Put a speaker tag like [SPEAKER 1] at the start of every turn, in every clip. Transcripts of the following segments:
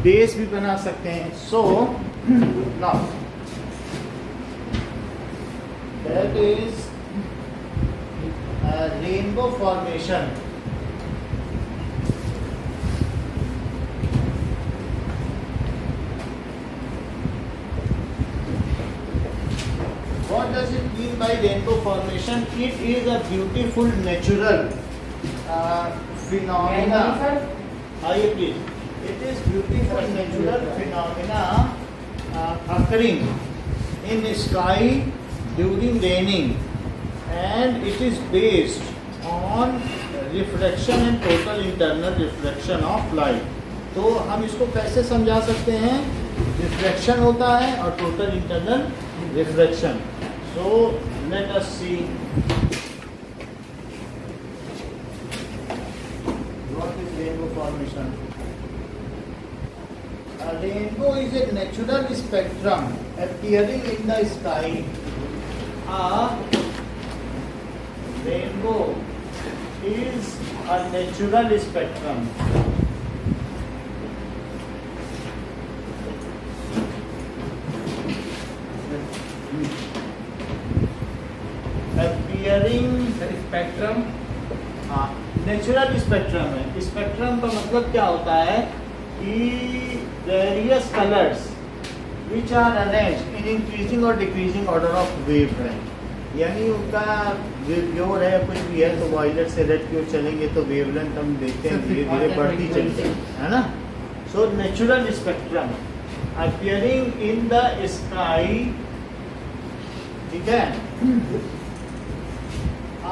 [SPEAKER 1] Base भी बना सकते हैं. So now that is rainbow formation. What does it mean by rainbow formation? It is a beautiful natural phenomena. Please. It is beautiful natural phenomena occurring in sky during raining, and it is based on reflection and total internal reflection of light. तो हम इसको कैसे समझा सकते हैं? Reflection होता है और total internal reflection. So let us see what is rainbow formation. A rainbow is a natural spectrum appearing in the sky. A rainbow is a natural spectrum spectrum. हाँ, नेचुरल स्पेक्ट्रम है. Spectrum का मतलब क्या होता है कि various colours which are arranged in increasing और decreasing order of wavelength. यानी उनका वेवलेंथ है कुछ भी है, तो वायलेट से रेड की ओर चलेंगे तो वेवलेंथ हम देखते हैं धीरे धीरे बढ़ती चलती है ना. So natural spectrum appearing in the sky. ठीक है.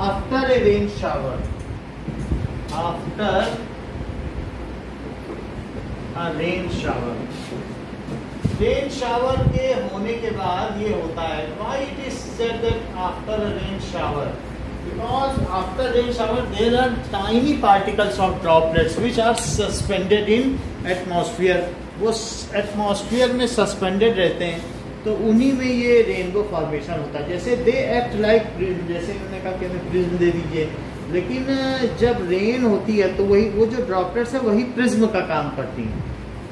[SPEAKER 1] After a rain shower, after a rain shower, rain shower के होने के बाद ये होता है. Why it is said that after a rain shower? Because after rain shower there are tiny particles of droplets which are suspended in atmosphere. वो atmosphere में suspended रहते हैं, तो उन्हीं में ये रेनबो फॉर्मेशन होता है. जैसे दे एक्ट लाइक प्रिज्म, जैसे उन्होंने कहा कि हमें प्रिज्म दे दीजिए, लेकिन जब रेन होती है तो वही वो जो ड्रॉपलेट्स है वही प्रिज्म का काम करती हैं.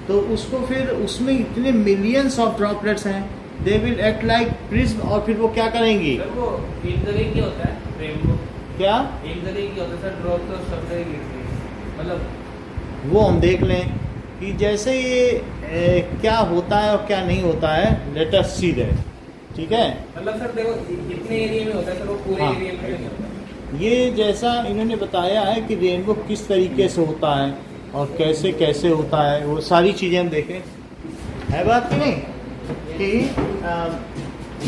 [SPEAKER 1] तो उसको फिर उसमें इतने मिलियंस ऑफ ड्रॉपलेट्स हैं, they will act like prism, और फिर वो क्या करेंगी?
[SPEAKER 2] वो एक तरह की होता है रेनबो.
[SPEAKER 1] क्या
[SPEAKER 2] एक तरह की होता है सर? ड्रॉप तो सब तरह की, मतलब
[SPEAKER 1] वो हम देख लें कि जैसे ये क्या होता है और क्या नहीं होता है. Let us see that. ठीक है.
[SPEAKER 2] मतलब सर देखो कितने एरिया में होता है सर, वो पूरे एरिया में नहीं होता.
[SPEAKER 1] ये जैसा इन्होंने बताया है कि रेनबो किस तरीके से होता है और कैसे कैसे होता है, वो सारी चीज़ें हम देखें. है बात कि नहीं कि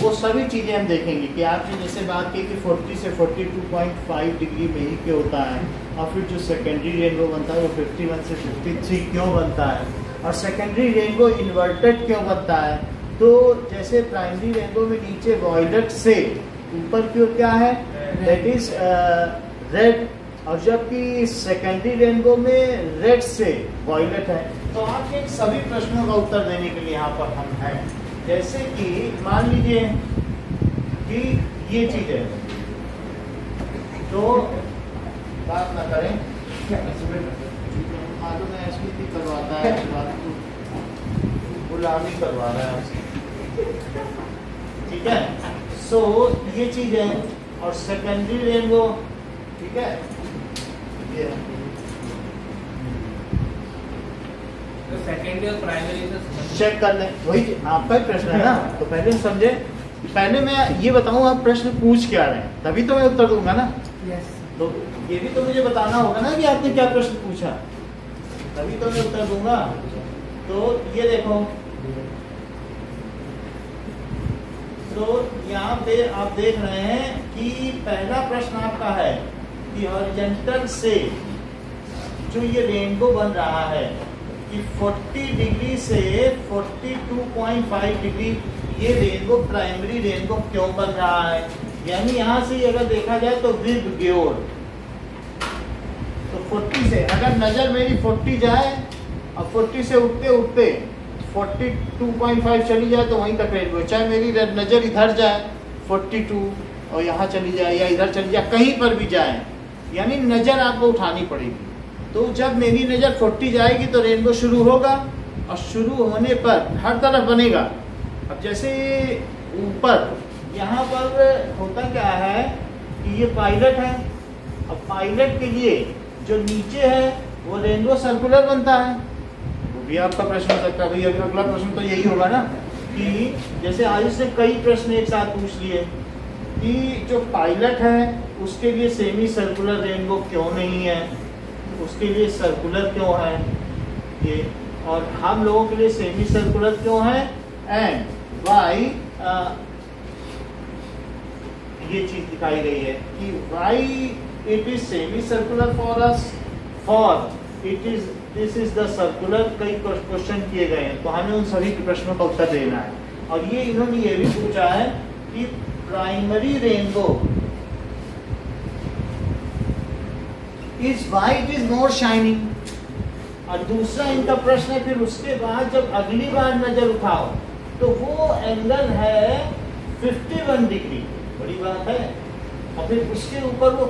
[SPEAKER 1] वो सभी चीज़ें हम देखेंगे कि आपने जैसे बात की कि 40 से 42.5 डिग्री में ही क्यों होता है, और फिर जो सेकेंडरी रेनबो बनता है वो 51 से 53 क्यों बनता है, और सेकेंडरी रेनबो इन्वर्टेड क्यों बनता है. तो जैसे प्राइमरी रेनबो में नीचे वॉयलेट से ऊपर की ओर क्या है, दैट इज रेड, और जबकि सेकेंडरी रेनबो में रेड से वॉयलेट है. तो आपके सभी प्रश्नों का उत्तर देने के लिए यहाँ पर हम हैं. जैसे कि मान लीजिए कि ये चीज है, तो बात ना करें, मालूम है एसपीपी करवाता है, गुलामी करवा रहा है. ठीक है. सो ये चीज है, और सेकेंडरी रेनबो. ठीक है. ये
[SPEAKER 2] सेकेंडरी और प्राइमरी से
[SPEAKER 1] चेक कर लें. वही आपका ही प्रश्न है ना, तो पहले समझे. पहले मैं ये बताऊं आप प्रश्न पूछ क्या रहे हैं, तभी तो मैं उत्तर दूंगा ना.
[SPEAKER 2] यस.
[SPEAKER 1] तो ये भी तो मुझे बताना होगा ना कि आपने क्या प्रश्न पूछा, तभी तो मैं उत्तर दूंगा. तो ये देखो, तो यहाँ पे आप देख रहे हैं कि पहला प्रश्न आपका है कि हॉरिजॉन्टल से जो ये रेनबो बन रहा है कि 40 डिग्री से 42.5 डिग्री ये रेनबो प्राइमरी रेनबो क्यों बन रहा है. यानी यहाँ से अगर देखा जाए तो विद ग्योर, तो 40 से अगर नज़र मेरी 40 जाए और 40 से उठते उठते 42.5 चली जाए तो वहीं तक रेनबो. चाहे मेरी नज़र इधर जाए 42 और यहाँ चली जाए, या इधर चली जाए, कहीं पर भी जाए, यानी नज़र आपको उठानी पड़ेगी. तो जब मेरी नज़र 40 जाएगी तो रेनबो शुरू होगा, और शुरू होने पर हर तरफ बनेगा। अब जैसे ऊपर यहाँ पर होता क्या है कि ये पायलट है, अब पायलट के लिए जो नीचे है वो रेनबो सर्कुलर बनता है। वो भी आपका प्रश्न हो सकता है, भाई अगला प्रश्न तो यही होगा ना कि जैसे आयुष ने कई प्रश्न एक साथ पूछ लिए कि जो पायलट है उसके लिए सेमी सर्कुलर रेनबो क्यों नहीं है, उसके लिए सर्कुलर क्यों है ये, और हम लोगों के लिए सेमी सर्कुलर क्यों है, एंड वाई ये चीज दिखाई गई है कि why it is semi circular for us, for it is this is the circular. कई क्वेश्चन किए गए हैं, तो हमें उन सभी प्रश्नों का उत्तर देना है। और ये इन्होंने ये भी पूछा है कि primary rainbow is why it is more shining, और दूसरा इनका प्रश्न है फिर उसके बाद जब अगली बार नजर उठाओ तो वो एंगल है 51 डिग्री, बड़ी बात है। और फिर उसके ऊपर वो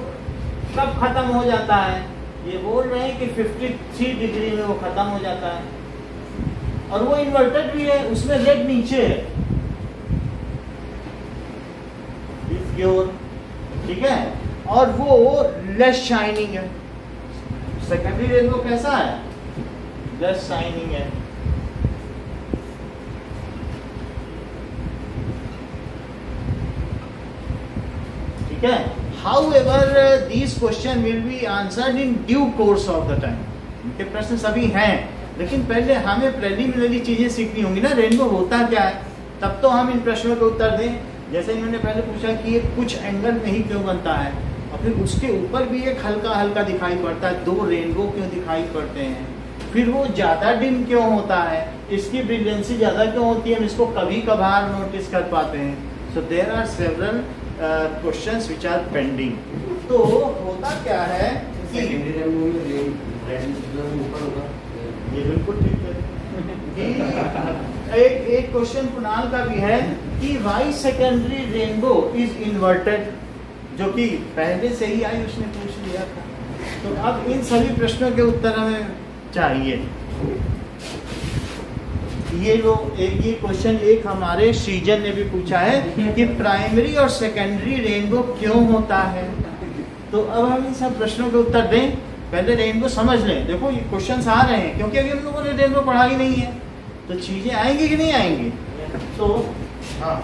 [SPEAKER 1] कब खत्म हो जाता है, ये बोल रहे हैं कि 53 डिग्री में वो खत्म हो जाता है, और वो इन्वर्टेड भी है, उसमें रेड नीचे है, ठीक है, और वो लेस शाइनिंग है। सेकेंडरी रेनबो कैसा है, लेस शाइनिंग है। ठीक है, however these question will be answered in due course of the time। इनके प्रश्न सभी हैं, लेकिन पहले हमें प्रेलिमिनरी चीजें सीखनी होंगी ना, रेनबो होता क्या है, तब तो हम इन प्रश्नों के उत्तर दें। जैसे इन्होंने पहले पूछा कि ये कुछ एंगल में ही क्यों बनता है, और फिर उसके ऊपर भी एक हल्का हल्का दिखाई पड़ता है, दो रेनबो क्यों दिखाई पड़ते हैं, फिर वो ज्यादा डिम क्यों होता है, इसकी ब्रिलियंसी ज्यादा क्यों होती है, हम इसको कभी कभार नोटिस कर पाते हैं। So there are several questions which are pending. तो होता क्या है कि ये बिल्कुल ठीक है। एक क्वेश्चन कुणाल का भी है कि why secondary rainbow is inverted, जो कि पहले से ही आई उसने पूछ लिया था। तो अब इन सभी प्रश्नों के उत्तर हमें चाहिए। ये लोग ये क्वेश्चन एक हमारे सृजन ने भी पूछा है कि प्राइमरी और सेकेंडरी रेनबो क्यों होता है। तो अब हम इन सब प्रश्नों के उत्तर दें, पहले रेनबो समझ लें। देखो ये क्वेश्चंस आ रहे हैं क्योंकि अभी हम लोगों ने रेनबो पढ़ा ही नहीं है, तो चीजें आएंगी कि नहीं आएंगी। तो हाँ,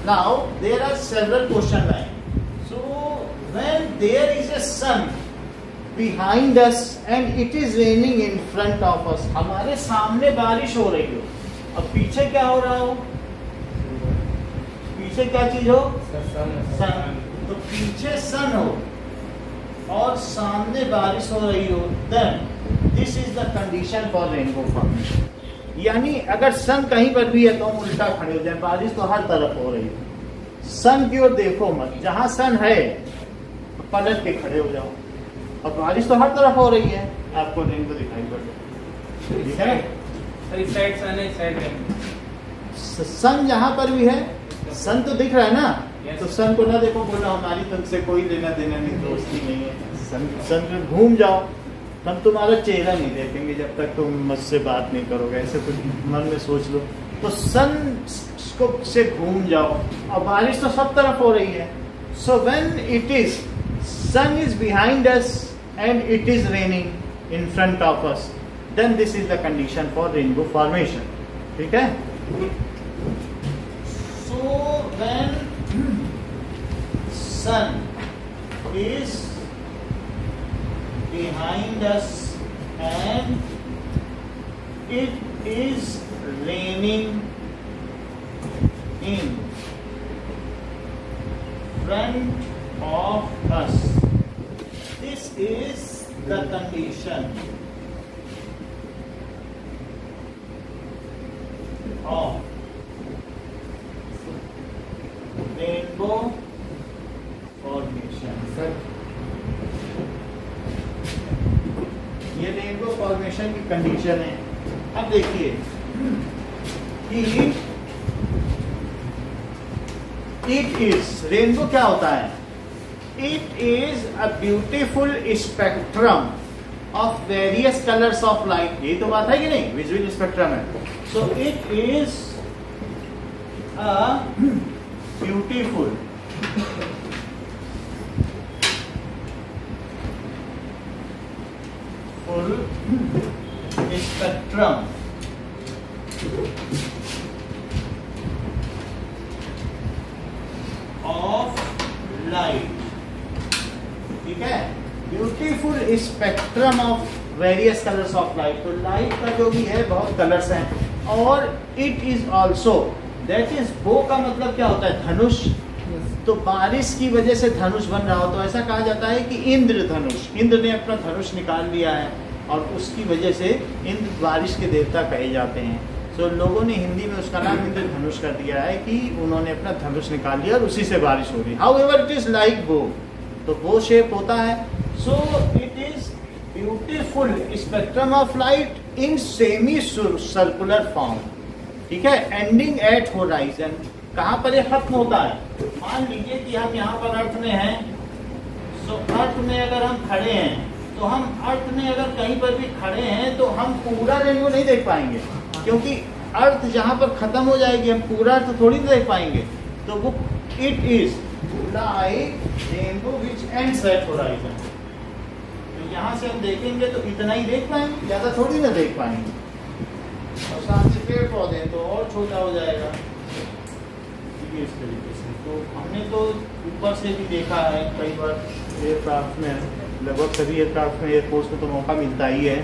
[SPEAKER 1] now there are several question line. So when there is a sun behind us and it is raining in front of us, हमारे सामने बारिश हो रही हो, अब पीछे क्या हो रहा हो, पीछे क्या चीज हो, सन। तो पीछे सन हो और सामने बारिश हो रही हो, then this is the condition for rainbow formation. यानी अगर सन कहीं पर भी है तो हम उल्टा खड़े हो जाए, बारिश तो हर तरफ हो रही है, सन की ओर देखो मत, जहां सन है पलट के खड़े हो जाओ, और बारिश तो हर तरफ हो रही है, आपको रेनबो दिखाई पड़ रही है, ठीक है।
[SPEAKER 2] इस साइड सन है, इस साइड
[SPEAKER 1] सन जहां पर भी है, सन तो दिख रहा है ना।
[SPEAKER 2] Yes.
[SPEAKER 1] तो सन को ना देखो, बोलो हमारी तुमसे कोई लेना देना नहीं, दोस्ती नहीं है। सन में घूम जाओ, हम तुम्हारा चेहरा नहीं देखेंगे जब तक तुम मुझसे बात नहीं करोगे, ऐसे कुछ मन में सोच लो। तो सन को से घूम जाओ, और बारिश तो सब तरफ हो रही है। So when it is sun is behind us and it is raining in front of us, then this is the condition for rainbow formation, ठीक है। So when sun is behind us and it is raining in front of us, this is the condition of rainbow formation। ये rainbow formation की condition है। अब देखिए कि it is, rainbow क्या होता है, it is a beautiful spectrum of various colors of light, यही तो बात है कि नहीं, विजुअल स्पेक्ट्रम है. So it is a beautiful spectrum of light. ठीक है, beautiful spectrum of various colours of light. तो लाइट का जो भी है बहुत कलर्स हैं. और it is also, that is, बो का मतलब क्या होता है, धनुष. तो बारिश की वजह से धनुष बन रहा हो तो ऐसा कहा जाता है कि इंद्र धनुष, इंद्र ने अपना धनुष निकाल लिया है और उसकी वजह से इंद्र बारिश के देवता कहे जाते हैं. तो लोगों ने हिंदी में उसका नाम इंद्र धनुष कर दिया है कि उन्होंने अपना धनुष निकाल लिया और उसी से बारिश हो रही है. हाउएवर इट इज लाइक बो, तो बो शेप होता है. So it is beautiful spectrum of light in semi circular form. ठीक है, एंडिंग एट होराइजन. कहाँ पर ये खत्म होता है, मान लीजिए कि हम यहाँ पर अर्थ में हैं. सो अर्थ में अगर हम खड़े हैं तो हम अर्थ में अगर कहीं पर भी खड़े हैं तो हम पूरा रेनबो नहीं देख पाएंगे, क्योंकि अर्थ जहाँ पर खत्म हो जाएगी हम पूरा अर्थ थोड़ी ना देख पाएंगे. तो वो it is like rainbow which ends at horizon. तो यहाँ से हम देखेंगे तो इतना ही देख पाएंगे, ज़्यादा थोड़ी ना देख पाएंगे. और सामने पेड़ पौधे तो और छोटा हो जाएगा. इस तरीके से तो हमने तो ऊपर से भी देखा है कई बार एयरक्राफ्ट में, लगभग सभी एयरक्राफ्ट में एयरफोर्स में तो मौका मिलता ही है.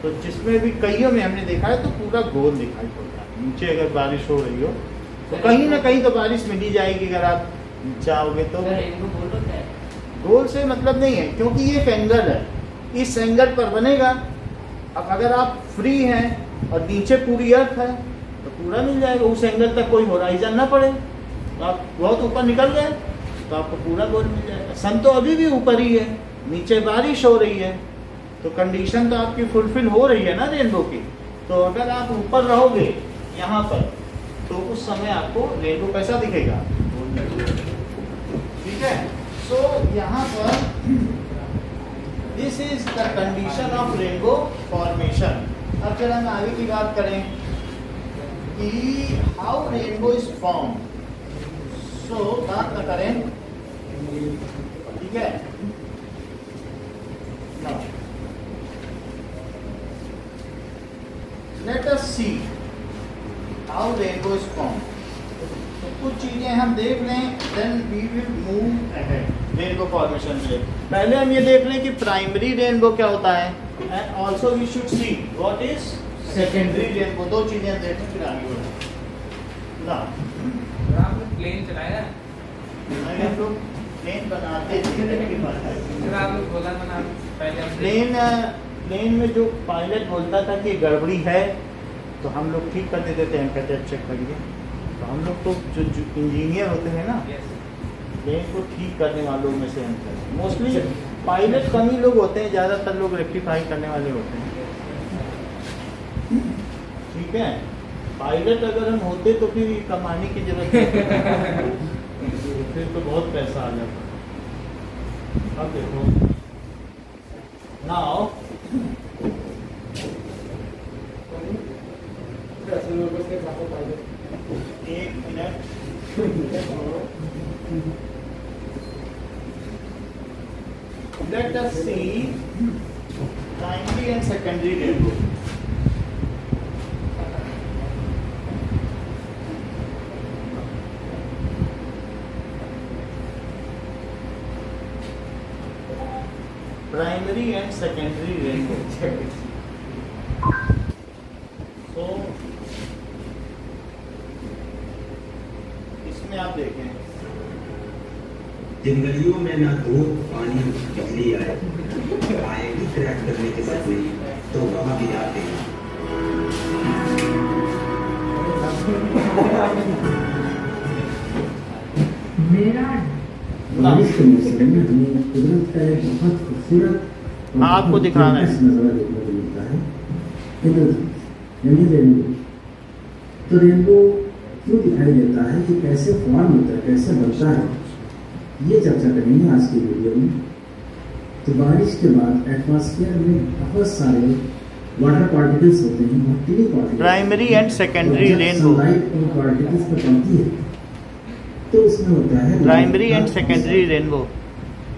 [SPEAKER 1] तो जिसमें भी कईयों में हमने देखा है तो पूरा गोल दिखाई पड़ता है. नीचे अगर बारिश हो रही हो तो कहीं ना कहीं तो बारिश मिल ही जाएगी अगर आप चाहोगे तो. गोल से मतलब नहीं है, क्योंकि ये एक एंगल है, इस एंगल पर बनेगा. अब अगर आप फ्री हैं और नीचे पूरी अर्थ है तो पूरा मिल जाएगा, उस एंगल तक कोई होराइजन ना पड़े. तो आप बहुत ऊपर निकल गए तो आपको पूरा गोल मिल जाएगा. सन तो अभी भी ऊपर ही है, नीचे बारिश हो रही है, तो कंडीशन तो आपकी फुलफिल हो रही है ना रेनबो की. तो अगर आप ऊपर रहोगे यहाँ पर तो उस समय आपको रेनबो कैसा दिखेगा. ठीक है, सो यहाँ पर this is the condition of rainbow formation. अब चलो हम आगे की बात करें कि हाउ रेनबो इज फॉर्म. सो बात न करें, ठीक है. Now, let us see how rainbow is formed. तो कुछ चीजें हम देख लें, then we will move ahead. Rainbow formation से पहले हम ये देख लें कि प्राइमरी रेनबो क्या होता है, and also we should see what is secondary rainbow. दो चीजें हम देखें फिर आगे बढ़ें. ना
[SPEAKER 2] आपने प्लेन चलाया है?
[SPEAKER 1] हम लोग प्लेन बनाते थे.
[SPEAKER 2] आपने बोला था ना पहले
[SPEAKER 1] प्लेन में जो पायलट बोलता था कि गड़बड़ी है तो हम लोग ठीक कर देते थे, हम कहते चेक करिए. तो हम लोग तो जो इंजीनियर होते हैं ना, प्लेन को ठीक करने वालों में से हम थे. मोस्टली पायलट कम ही लोग होते हैं, ज़्यादातर लोग रेक्टिफाई करने वाले होते हैं. ठीक है, पायलट अगर हम होते तो फिर कमाने की जरूरत नहीं. फिर तो बहुत पैसा आ जाता. अब देखो नाउ एक minute. Let us see primary and secondary rainbow. Primary and secondary rainbow. So इसमें आप देखें
[SPEAKER 3] जिन गलियों में ना धूप पानी बिजली आएगी क्रैक करने के सपने तो वहां भी आते हैं.
[SPEAKER 4] मेरा बारिश के मौसम में हमें कुदरत का एक बहुत खूबसूरत
[SPEAKER 1] आपको दिखाना है
[SPEAKER 4] नजारा देखने को मिलता है. रेनबो तो रेनबो क्यों दिखाई देता है कि कैसे फॉर्म होता है, कैसे बनता है, ये चर्चा करेंगे आज की वीडियो में. तो बारिश के बाद एटमॉस्फेयर में बहुत सारे वाटर पार्टिकल्स होते हैं, बहुत tiny particles.
[SPEAKER 1] Primary and secondary rainbow.
[SPEAKER 4] Sunlight उन पार्टिकल्स पर पड़ती है तो उसमें होता है
[SPEAKER 1] प्राइमरी एंड सेकेंडरी रेनबो।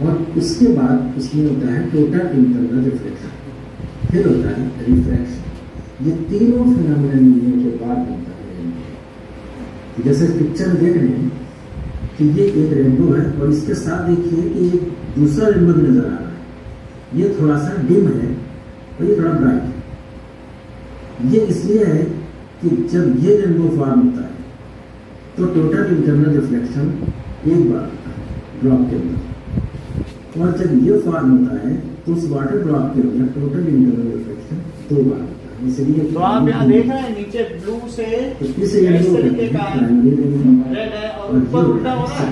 [SPEAKER 4] और उसके बाद उसमें होता है टोटल इंटरनल रिफ्लेक्शन, फिर होता है रिफ्रैक्शन। ये तीनों फिनोमेनन मिलने के बाद बनता है रेनबो। जैसे पिक्चर में देख रहे हैं कि ये एक रेनबो है और इसके साथ देखिए कि ये दूसरा रेनबो भी नजर आ रहा है। ये थोड़ा सा डिम है और ये थोड़ा ब्राइट है। ये इसलिए है कि जब ये रेनबो फॉर्म होता है तो टोटल इंटरनल रिफ्लेक्शन एक बार होता है ड्रॉप के अंदर, और जब ये फॉर्म होता है तो उस वाटर ड्रॉप के अंदर टोटल इंटरनल रिफ्लेक्शन 2 बार होता है। इसलिए
[SPEAKER 1] तो आप यहाँ देख रहे हैं नीचे ब्लू से
[SPEAKER 4] इस तरीके का
[SPEAKER 1] रेड है और ऊपर उल्टा हो रहा है।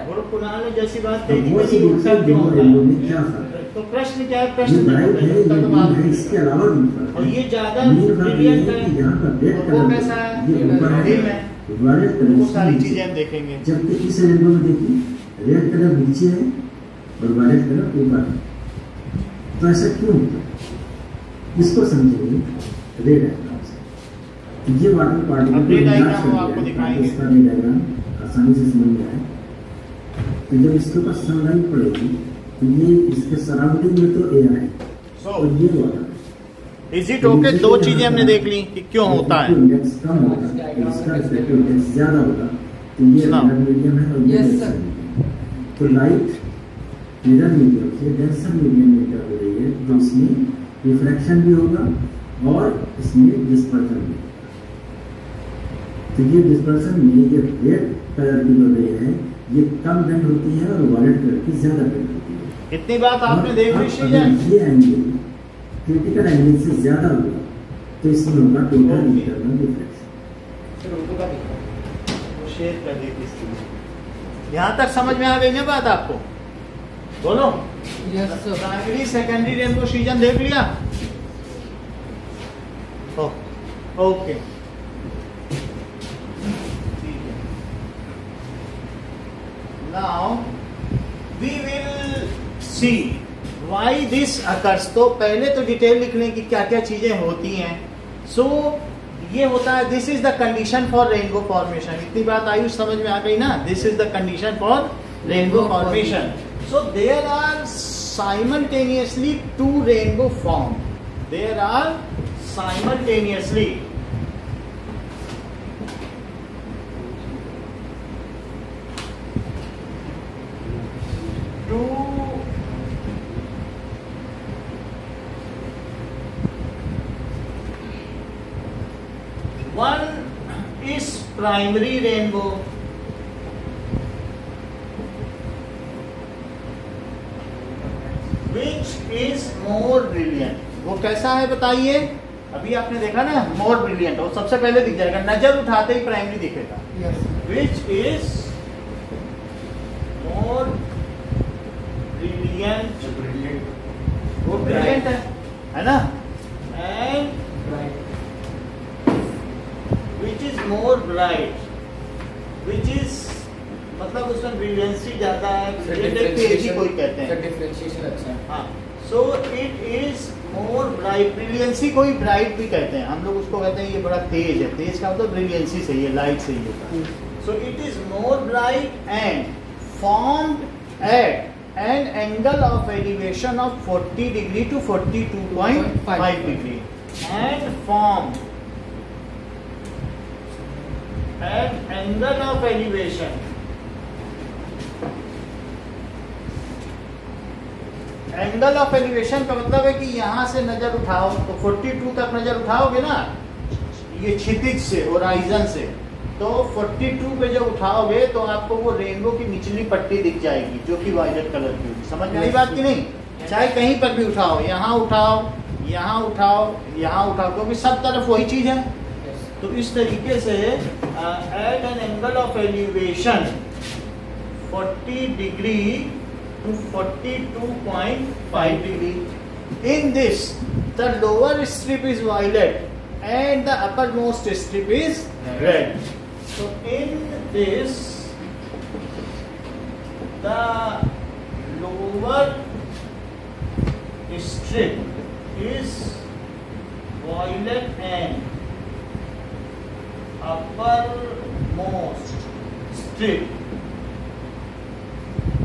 [SPEAKER 1] और कुणाल ने जैसी बात कही थी कि उल्टा क्यों हो रहा है, तो प्रश्न क्या है? प्रश्न
[SPEAKER 4] इसके अलावा
[SPEAKER 1] और ये ज्यादा ब्रिलियंट है, वो कैसा है? वो सारी चीजें हम देखेंगे।
[SPEAKER 4] जबकि इस रेनबो में देखिए रेड कलर नीचे है और वायलेट कलर ऊपर है। तो ऐसा क्यों होता है इसको समझेंगे रेड डायग्राम से। ये वाटर पार्टिकल
[SPEAKER 1] आपको दिखाएंगे,
[SPEAKER 4] इसका डायग्राम आसानी से समझ में आए। तो जब इसके ऊपर सनलाइट पड़ेगी तो ये इसके सराउंडिंग में तो एयर है और ये वाटर।
[SPEAKER 1] Is it okay? 2 चीजें हमने देख ली कि क्यों होता है।
[SPEAKER 4] इंडेक्स कम होगा, इसका रिफ्लेक्टिव इंडेक्स ज्यादा होगा, तो ये मिरर मीडियम है और ये डेंसर मीडियम। तो लाइट मिरर मीडियम से डेंसर मीडियम में इंटर हो रही है, तो इसमें रिफ्रैक्शन भी होगा और इसमें डिस्पर्सन भी होगा। तो ये डिस्पर्सन में ये रेड कलर की जो रे है ये कम बेंड होती है और वायलेट कलर की ज्यादा बेंड होती है।
[SPEAKER 1] इतनी बात आपने देख ली
[SPEAKER 4] ये एंगल क्रिटिकल एंगल से ज्यादा होगा तो इसमें होगा टोटल इंटरनल रिफ्लेक्शन।
[SPEAKER 1] शेयर कर दी थी। यहाँ तक समझ में आ गई ना बात आपको? बोलो। प्राइमरी सेकेंडरी रेनबो सीजन देख लिया? Okay, now we will see why this occurs. तो पहले तो डिटेल लिख लें कि क्या क्या चीजें होती हैं। सो ये होता है, this is the condition for rainbow formation. इतनी बात आयुष समझ में आ गई ना? This is the condition for rainbow formation. So there are simultaneously 2 rainbow formed. There are simultaneously 2 one is primary rainbow, which is more brilliant. वो कैसा है बताइए? अभी आपने देखा ना, more brilliant, और सबसे पहले दिख जाएगा, नजर उठाते ही प्राइमरी दिखेगा। Which is more brilliant, वो brilliant है ना? And which is more bright, which is मतलब उसमें ब्रिलियंसी ज्यादा है, तेजी कोई कहते हैं,
[SPEAKER 2] डिफरेंशिएशन अच्छा है।
[SPEAKER 1] हाँ, सो it is more bright. Brilliancy कोई ब्राइट भी कहते हैं, हम लोग उसको कहते हैं ये बड़ा तेज है। तेज का मतलब ब्रिलियंसी से, ये लाइट से ही होता है। So it is more bright and formed at an angle of elevation of 40 degree to 42.5 degree and formed at angle of elevation angle of elevation का मतलब है कि यहाँ से नजर उठाओ तो 42 तक नजर उठाओगे ना, ये क्षितिज से, होराइजन से, तो 42 पे जब उठाओगे तो आपको वो रेनबो की निचली पट्टी दिख जाएगी जो कि वायलेट कलर की होगी। समझ में आई बात की नहीं? चाहे कहीं पर भी उठाओ, यहाँ उठाओ, यहाँ उठाओ, यहाँ उठाओ, क्योंकि सब तरफ वही चीज है। तो इस तरीके से at an angle of elevation 40 degree to 42.5 degree. In this, the lower strip is violet and the uppermost strip is red. So in this, the lower strip is violet and uppermost strip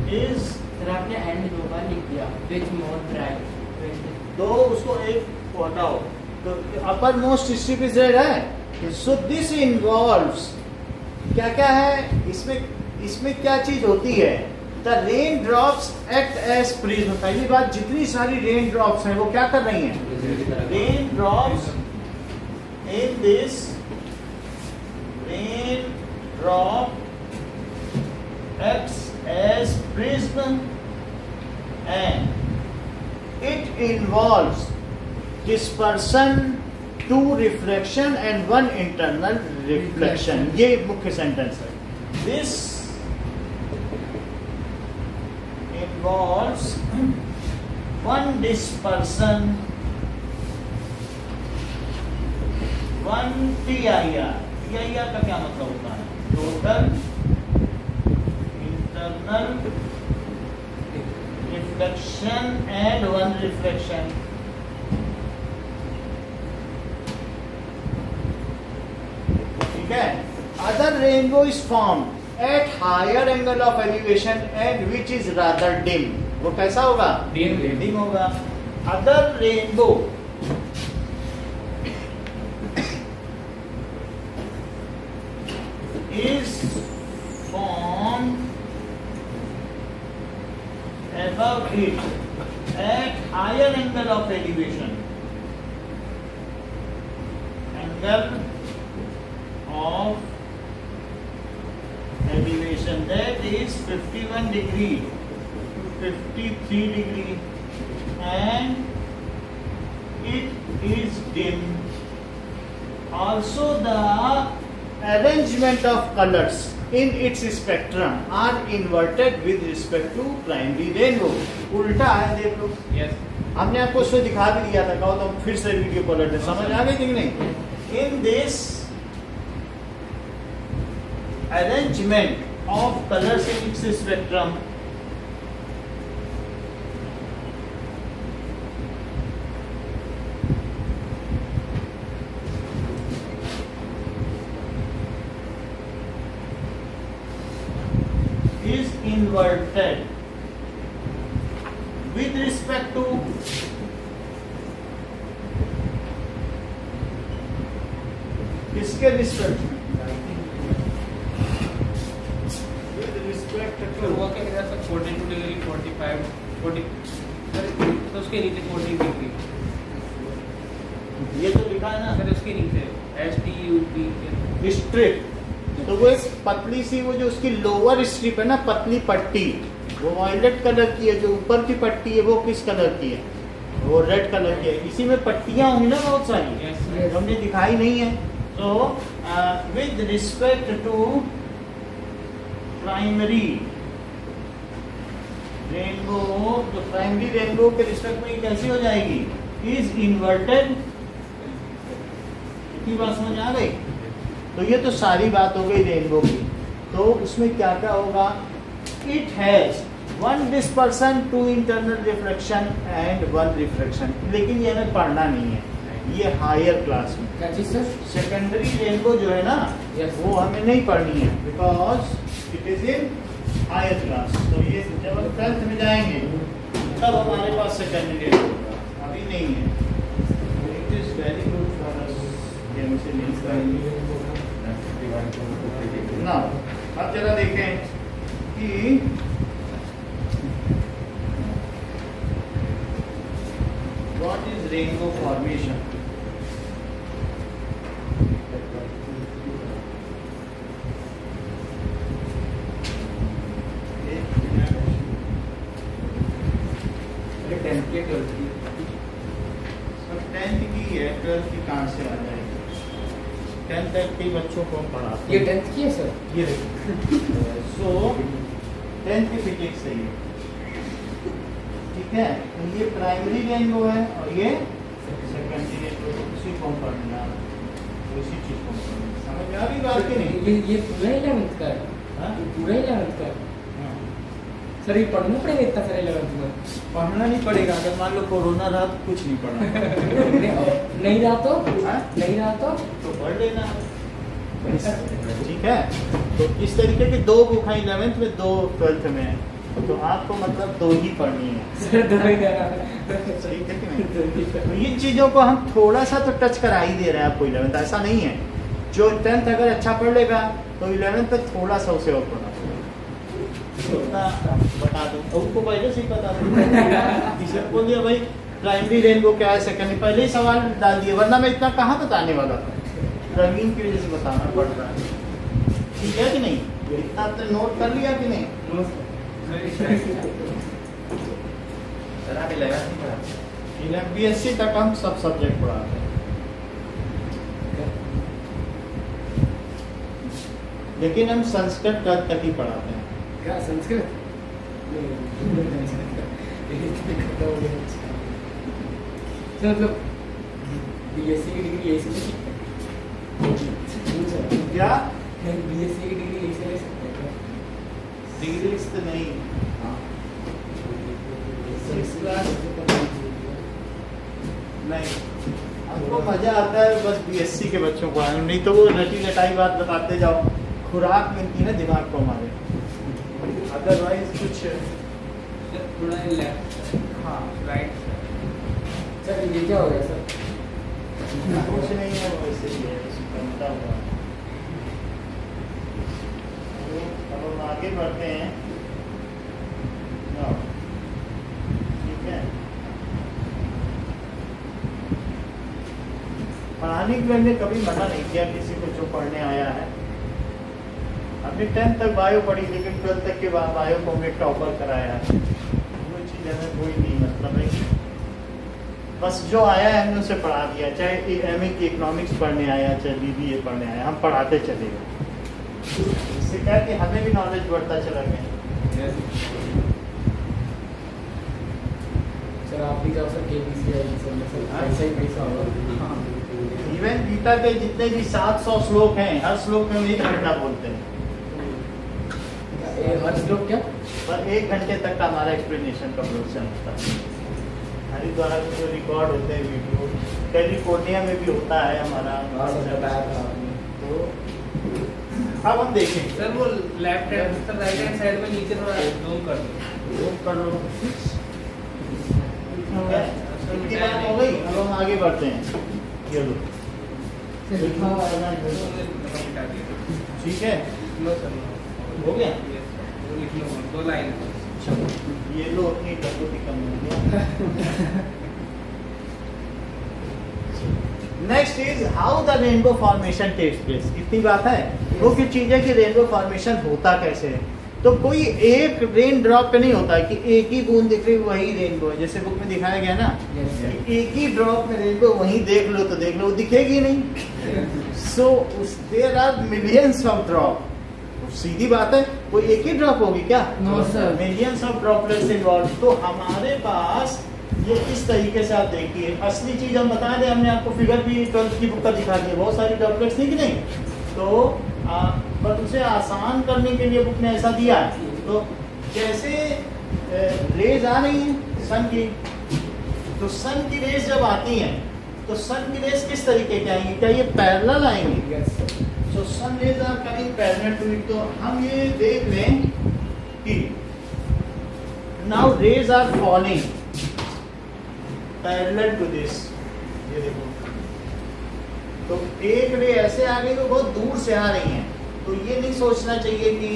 [SPEAKER 1] is,
[SPEAKER 2] sir आपने and दो बार लिख दिया, विच मोर bright,
[SPEAKER 1] तो उसको एक को हटाओ, तो upper most strip is red है। सो दिस इन्वॉल्व्स क्या क्या है इसमें क्या चीज होती है, the rain drops act as prism. पहली बात, जितनी सारी रेन ड्रॉप्स हैं वो क्या कर रही हैं, rain drops in this rain drop acts as prism and it involves dispersion, 2 refraction and 1 internal reflection। ये मुख्य सेंटेंस है। This involves 1 dispersion, 1 TIR। TIR का क्या मतलब होता है, total internal reflection and 1 reflection। ठीक है। Other rainbow is formed at higher angle of elevation and which is rather dim। वो कैसा होगा, dim होगा। Other rainbow is formed above it at higher angle of elevation, angle of elevation that is 51 degree to 53 degree and it is dim। Also the arrangement of colors in its spectrum are inverted with respect to primary rainbow। उल्टा है, देख लो।
[SPEAKER 2] Yes,
[SPEAKER 1] हमने आपको उसमें दिखा भी दिया था, कहो तो हम फिर से वीडियो पलट दें, समझ आ गई थी कि नहीं। In this arrangement of colours in its spectrum is inverted with respect to किसके रिस्पेक्ट, with respect
[SPEAKER 2] तो वो
[SPEAKER 1] to
[SPEAKER 2] क्या कहता है, 42 डिग्री, 45, 40, तो उसके नीचे 40 डिग्री,
[SPEAKER 1] ये तो लिखा है ना,
[SPEAKER 2] फिर उसके नीचे STUP
[SPEAKER 1] स्ट्रिप। तो वो एक पतली सी, वो जो उसकी लोअर स्ट्रिप है ना, पतली पट्टी, वो वायलेट कलर की है। जो ऊपर की पट्टी है वो किस कलर की है, वो रेड कलर की है। इसी में पट्टियां होंगी ना बहुत सारी,
[SPEAKER 2] Yes.
[SPEAKER 1] हमने दिखाई नहीं है। तो with respect to primary rainbow, तो प्राइमरी रेनबो के रिस्पेक्ट में कैसी हो जाएगी, इज इन्वर्टेड। की बात समझ आ गई। तो ये तो सारी बात हो गई रेनबो की। तो उसमें क्या क्या होगा, it has 1 dispersion, 2 internal reflection and 1 reflection. लेकिन ये हमें पढ़ना नहीं है, ये हायर क्लास में।
[SPEAKER 2] क्या चीज सर?
[SPEAKER 1] सेकेंडरी रेनबो जो है ना,
[SPEAKER 2] Yes.
[SPEAKER 1] वो हमें नहीं पढ़नी है, because it is in higher class. तो ये जब हम 12th में जाएंगे तब हमारे पास सेकेंडरी रेनबो होगा, अभी नहीं है। It is very good for us, ये हमसे नहीं करेंगे ना। अब जरा देखें कि what is rainbow formation. Tenth की है, 12th की कहाँ से आ जाएगी, 10th तक के बच्चों को हम पढ़ाते
[SPEAKER 2] ये
[SPEAKER 1] हैं।
[SPEAKER 2] 10th की है सर?
[SPEAKER 1] ये देखो, सो 10th की फिजिक्स है ये, ठीक है। तो ये प्राइमरी रेनबो है और ये सेकेंडरी रेनबो, उसी को हम पढ़ना, उसी चीज को पढ़ना। समझ में आ गई बात की नहीं?
[SPEAKER 2] ये पूरा 11th का है?
[SPEAKER 1] हाँ?
[SPEAKER 2] ये पूरा 11th का है?
[SPEAKER 1] हाँ।
[SPEAKER 5] सर ये पढ़ना पड़ेगा इतना सारे लेवल में?
[SPEAKER 1] पढ़ना नहीं पड़ेगा, अगर मान लो कोरोना रहा तो कुछ नहीं पढ़ना।
[SPEAKER 5] नहीं रहा तो?
[SPEAKER 1] हाँ?
[SPEAKER 5] नहीं रहा तो
[SPEAKER 1] पढ़ लेना, ठीक है। तो इस तरीके की 2 बुक हैं 11th में, 2 12th में है, तो आपको मतलब 2 ही पढ़नी है।
[SPEAKER 5] सर दो ही देना।
[SPEAKER 1] सही है कि नहीं? तो इन चीज़ों को हम थोड़ा सा तो टच करा ही दे रहे हैं आपको 11th, ऐसा नहीं है। जो 10th अगर अच्छा पढ़ लेगा तो 11th तक थोड़ा सा उसे और पढ़ना पड़ेगा। बता दो, उनको पहले से ही पता था। टीचर बोल दिया भाई प्राइमरी रेनबो क्या है, सेकेंडरी पहले ही सवाल डाल दिए, वरना मैं इतना कहाँ बताने वाला था। प्रवीण की वजह से बताना पड़ रहा है, ठीक है कि नहीं? इतना आपने नोट कर लिया कि नहीं? BSc तक हम सब सब्जेक्ट पढ़ाते हैं, लेकिन हम संस्कृत तक ही पढ़ाते हैं।
[SPEAKER 5] क्या संस्कृत? मतलब बीएससी की डिग्री ऐसे ले सकते हैं
[SPEAKER 1] क्या
[SPEAKER 5] बीएससी की डिग्री ऐसे ले सकते हैं क्या?
[SPEAKER 1] डिग्री तो नहीं, नहीं हमको मजा आता है बस बीएससी के बच्चों को आने, नहीं तो वो रटी रटाई बात बताते जाओ, खुराक मिलती है दिमाग को हमारे, अदरवाइज कुछ
[SPEAKER 2] थोड़ा लेफ्ट,
[SPEAKER 1] हाँ
[SPEAKER 2] राइट।
[SPEAKER 5] सर ये क्या हो गया सर?
[SPEAKER 1] कुछ नहीं है, वैसे ही है, बनता हुआ। अब हम आगे बढ़ते हैं, ठीक है। पढ़ाने के मैंने कभी मना नहीं किया किसी को जो पढ़ने आया है। हमने 10th तक बायो पढ़ी, लेकिन 12th तक के बाद बायो को हमने टॉपर कराया है, वो चीज़ हमें कोई नहीं मतलब है। बस जो आया है हमने उसे पढ़ा दिया, चाहे एमए की इकोनॉमिक्स पढ़ने आया, चाहे बीबीए पढ़ने आया, हम पढ़ाते चले गए। इससे क्या कि हमें भी नॉलेज बढ़ता चला गया।
[SPEAKER 5] सर आप भी जाओ सर केबीसी ऐसा ही पैसा होगा।
[SPEAKER 1] इवन गीता के जितने भी 700 श्लोक हैं, हर श्लोक में हम 1 घंटा बोलते हैं,
[SPEAKER 5] हर श्लोक क्या?
[SPEAKER 1] पर 1 घंटे तक का हमारा एक्सप्लेनेशन का प्रोसेस होता है। हरिद्वार में जो रिकॉर्ड होते हैं वीडियो, कैलिफोर्निया में भी होता है हमारा। तो अब हम देखें
[SPEAKER 2] सर वो left hand sir right hand side में नीचे थोड़ा जूम कर दो,
[SPEAKER 1] जूम कर लो, ठीक है। इतनी बात हो गई, अब हम आगे बढ़ते हैं। ये लो, ठीक है,
[SPEAKER 2] नो सर
[SPEAKER 1] हो गया।
[SPEAKER 2] वो लिख लो 2 लाइन।
[SPEAKER 1] ये लो अपनी टकोटी कम हो गया। Next is how the rainbow formation takes place. इतनी बात है, वो की चीज है कि रेनबो फॉर्मेशन होता कैसे है। तो कोई एक रेन ड्रॉप पे नहीं होता है कि एक ही बूंद दिख रही वही रेनबो है, जैसे बुक में दिखाया गया ना, एक ही ड्रॉप में रेनबो वहीं देख लो तो देख लो, वो दिखेगी नहीं। So there are millions of drop. सीधी बात है, कोई एक ही ड्रॉप होगी क्या?
[SPEAKER 5] No sir,
[SPEAKER 1] millions of droplets involve. तो हमारे पास ये इस तरीके से आप देखिए, असली चीज हम बता दें, हमने आपको फिगर भी 12th की बुक का दिखा दिया, बहुत सारी ड्रॉपलेट्स थी कि नहीं। तो बट उसे आसान करने के लिए बुक ने ऐसा दिया है। तो जैसे रेज आ रही है सन की, तो सन की रेज जब आती हैं तो सन की रेज किस तरीके की आएंगी? क्या ये पैरेलल आएंगी? So sun rays are coming parallel to it. तो हम ये देख लें कि now rays are falling parallel to this. ये देखो, तो एक रे ऐसे आ गई तो बहुत दूर से आ रही हैं, तो ये नहीं सोचना चाहिए कि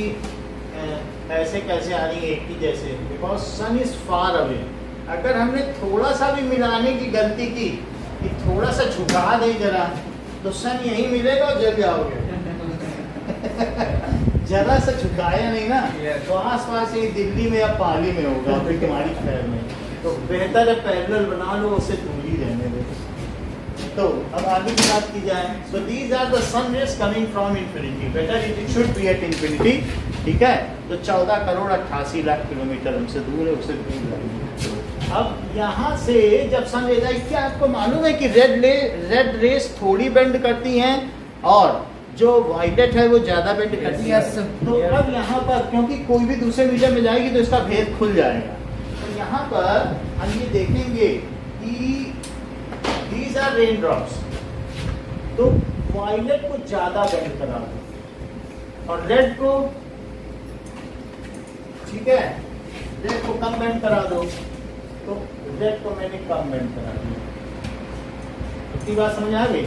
[SPEAKER 1] ऐसे कैसे आ रही है एक ही जैसे, because sun is far away. अगर हमने थोड़ा सा भी मिलाने की गलती की कि थोड़ा सा झुका दे जरा, तो सन यहीं मिलेगा और जल जाओगे। जरा सा झुकाया नहीं ना, तो आस पास ही दिल्ली में या पाली में होगा, फिर तुम्हारी शहर में। तो बेहतर है पैरेलल बना लो, उससे दूर ही रहने दो। तो अब आगे की बात की जाए, so these are the sun rays coming from infinity, better it should be at infinity, ठीक है। तो 14 करोड़ 88 लाख किलोमीटर हमसे दूर है, उससे दूर रहेंगे। अब यहाँ से जब सन रेज आई, क्या आपको मालूम है कि रेड रेस थोड़ी बेंड करती हैं और जो वायलेट है वो ज्यादा बेंड करती है।
[SPEAKER 5] Yes, sir.
[SPEAKER 1] तो अब यहाँ पर क्योंकि कोई भी दूसरे मीडियम में जाएगी तो इसका भेद खुल जाएगा। तो यहाँ पर हम ये देखेंगे कि these are raindrops, तो वायलेट को ज्यादा बेंड करा दो और रेड को, ठीक है, रेड को कम बेंड करा दो। तो रेड को मैंने कम बेंड करा दिया। इतनी बात समझ आ गई?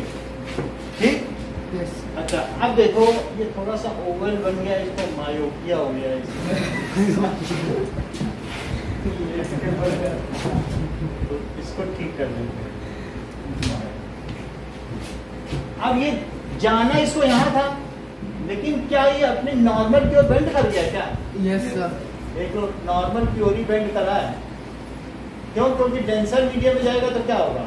[SPEAKER 1] ठीक।
[SPEAKER 5] Yes.
[SPEAKER 1] अच्छा, अब देखो ये थोड़ा सा ओवल बन गया, इसको मायोपिया हो गया तो इसको ठीक कर देते हैं। अब ये जाना इसको यहाँ था, लेकिन क्या ये अपने नॉर्मल की ओर बेंड कर गया क्या?
[SPEAKER 5] Yes, sir.
[SPEAKER 1] एक तो नॉर्मल की ओर ही बेंड करा है। क्यों? क्योंकि डेंसर मीडियम में जाएगा तो क्या होगा?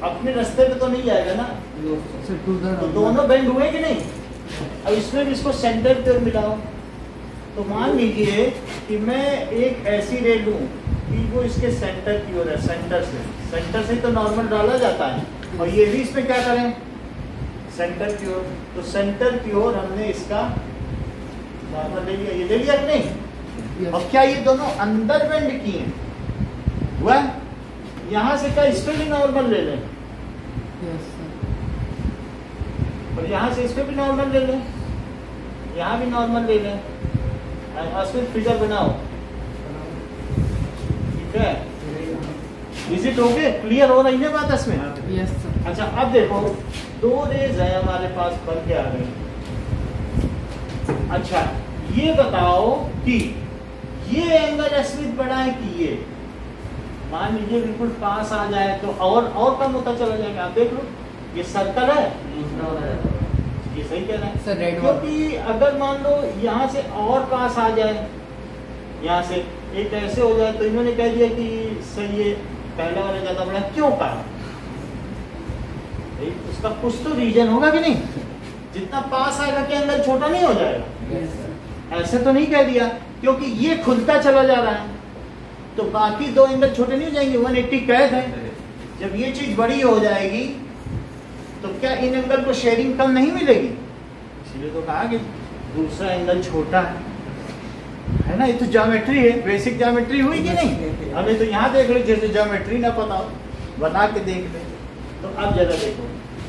[SPEAKER 1] अपने रास्ते पे तो नहीं जाएगा ना,
[SPEAKER 5] So to the
[SPEAKER 1] तो दोनों बेंड हुए कि नहीं? अब इसमें भी इसको सेंटर पे मिलाओ। तो मान लीजिए कि मैं एक ऐसी रे लूं कि वो इसके सेंटर की ओर है, सेंटर से तो नॉर्मल डाला जाता है, और ये भी इसमें क्या करें? सेंटर की ओर। तो सेंटर की ओर हमने इसका नॉर्मल ले लिया, ये ले लिया कि नहीं?
[SPEAKER 5] Yes.
[SPEAKER 1] और क्या ये दोनों अंदर बेंड किए हुआ? यहाँ से क्या इस पे भी नॉर्मल ले लें,
[SPEAKER 5] Yes, sir.
[SPEAKER 1] और यहाँ से इस पे भी नॉर्मल ले लें, यहाँ भी नॉर्मल ले लें, उसमें फिगर बनाओ। ठीक है, इज इट ओके? क्लियर हो रही है बात इसमें?
[SPEAKER 5] Yes, sir.
[SPEAKER 1] अच्छा, अब देखो दो रेज है हमारे पास, बन के आ गई। अच्छा, ये बताओ कि ये एंगल स्मिथ बड़ा है कि ये? मान लीजिए बिल्कुल पास आ जाए तो और कम होता चला जाएगा। आप देख लो, ये सर्कल है, ये सही कह रहा है
[SPEAKER 5] Sir, red one.
[SPEAKER 1] क्योंकि अगर मान लो यहाँ से और पास आ जाए, यहाँ से एक ऐसे हो जाए, तो इन्होंने कह दिया कि सही है, पहला वाला ज्यादा बड़ा। क्यों कहा? उसका कुछ तो रीजन होगा कि नहीं? जितना पास आएगा कि एंगल छोटा नहीं हो जाएगा?
[SPEAKER 5] Yes, sir.
[SPEAKER 1] ऐसे तो नहीं कह दिया, क्योंकि ये खुलता चला जा रहा है तो बाकी दो एंगल छोटे नहीं हो जाएंगे। 180 कैद है, जब ये चीज बड़ी हो जाएगी तो क्या इन एंगल को शेयरिंग कम नहीं मिलेगी? इसलिए तो कहा कि दूसरा एंगल छोटा है ना। ये तो ज्योमेट्री है, बेसिक ज्योमेट्री हुई कि नहीं? हमें तो यहाँ देख लो, जैसे ज्योमेट्री ना पता हो बना के देख ले। तो अब जरा देखो,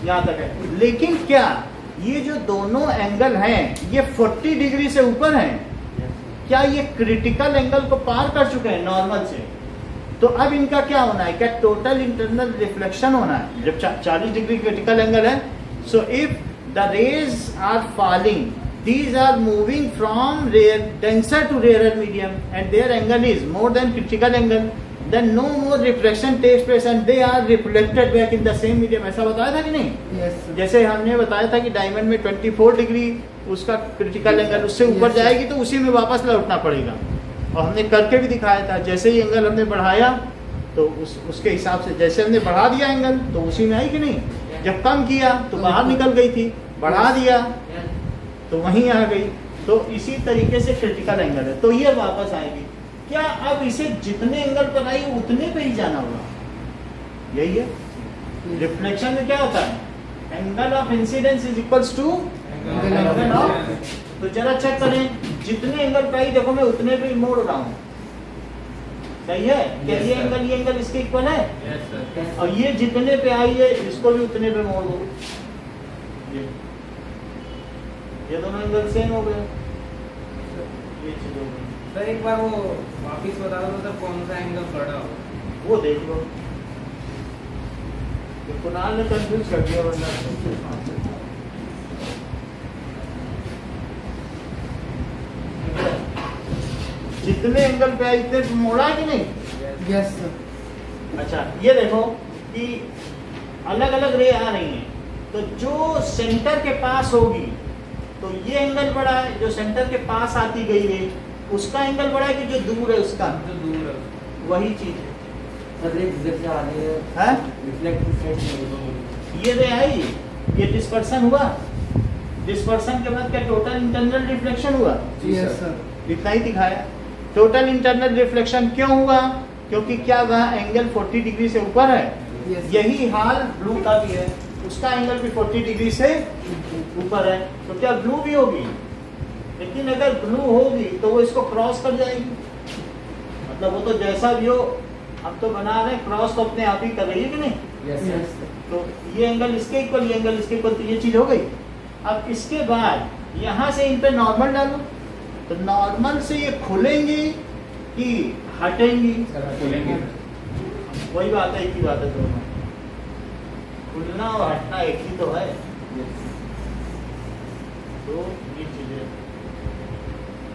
[SPEAKER 1] यहाँ तक है, लेकिन क्या ये जो दोनों एंगल हैं ये 40 डिग्री से ऊपर हैं? क्या ये क्रिटिकल एंगल को पार कर चुके हैं नॉर्मल से? तो अब इनका क्या होना है? क्या टोटल इंटरनल रिफ्लेक्शन होना है? जब 40 डिग्री क्रिटिकल एंगल है, so if the rays are falling, these are moving from denser to rarer medium and their angle is more than critical angle, then no more reflection takes place and they are reflected back in the same medium। ऐसा बताया था कि नहीं?
[SPEAKER 5] Yes, sir.
[SPEAKER 1] जैसे हमने बताया था कि डायमंड में 24 डिग्री उसका क्रिटिकल एंगल, उससे ऊपर जाएगी तो उसी में वापस लौटना पड़ेगा। और हमने करके भी दिखाया था, जैसे ही एंगल हमने बढ़ाया तो उसके हिसाब से, जैसे हमने बढ़ा दिया एंगल तो उसी में आई कि नहीं? जब कम किया तो बाहर निकल गई थी, बढ़ा दिया तो वहीं आ गई। तो इसी तरीके से क्रिटिकल एंगल है, तो ये वापस आएगी। क्या अब इसे जितने एंगल पर आई उतने पे ही जाना होगा? यही है रिफ्लेक्शन में। क्या होता है? Angle of incidence is equals to angle of. तो जरा चेक करें, जितने एंगल पे आई देखो मैं उतने पे मोड़ रहा हूँ, सही है? क्या ये एंगल इसके इक्वल है?
[SPEAKER 2] Yes, sir.
[SPEAKER 1] और ये जितने पे आई है इसको भी उतने पे मोड़ दो, ये दोनों एंगल सेम हो गए। ये चीज हो गई।
[SPEAKER 2] सर एक बार वो वापिस बता दो सर, कौन सा एंगल बड़ा हो?
[SPEAKER 1] वो देख लो, ये कुणाल ने कंफ्यूज कर दिया वरना। जितने एंगल पे आई इतने मोड़ा कि नहीं?
[SPEAKER 5] Yes, sir.
[SPEAKER 1] अच्छा, ये देखो कि अलग अलग रे आ रही हैं, तो जो सेंटर के पास होगी तो ये एंगल बड़ा है, जो सेंटर के पास आती गई रे उसका एंगल बड़ा है कि जो दूर है उसका?
[SPEAKER 2] जो दूर है।
[SPEAKER 1] वही चीज है। हैं? ये रे आई, ये डिस्पर्सन हुआ, डिस्पर्सन के बाद क्या टोटल इंटरनल रिफ्लेक्शन हुआ?
[SPEAKER 5] Yes, sir.
[SPEAKER 1] इतना ही दिखाया। टोटल इंटरनल रिफ्लेक्शन क्यों हुआ? क्योंकि क्या वह एंगल 40 डिग्री से ऊपर है।
[SPEAKER 5] Yes.
[SPEAKER 1] यही हाल ब्लू का भी है, उसका एंगल भी 40 डिग्री से ऊपर है, तो क्या ब्लू भी होगी? लेकिन अगर ब्लू होगी तो वो इसको क्रॉस कर जाएगी, मतलब वो तो जैसा भी हो हम तो बना रहे हैं, क्रॉस तो अपने आप ही कर रही है कि नहीं?
[SPEAKER 5] यस
[SPEAKER 1] तो ये एंगल इसके इक्वल, ये एंगल इसके इक्वल, तो ये चीज हो गई। अब इसके बाद यहाँ से इन पे नॉर्मल डालो, तो नॉर्मल से ये खुलेंगी कि हटेंगी?
[SPEAKER 5] खुलेंगे।
[SPEAKER 1] वही बात है, एक ही बात है दोनों, खुलना और हटना एक ही तो है। तो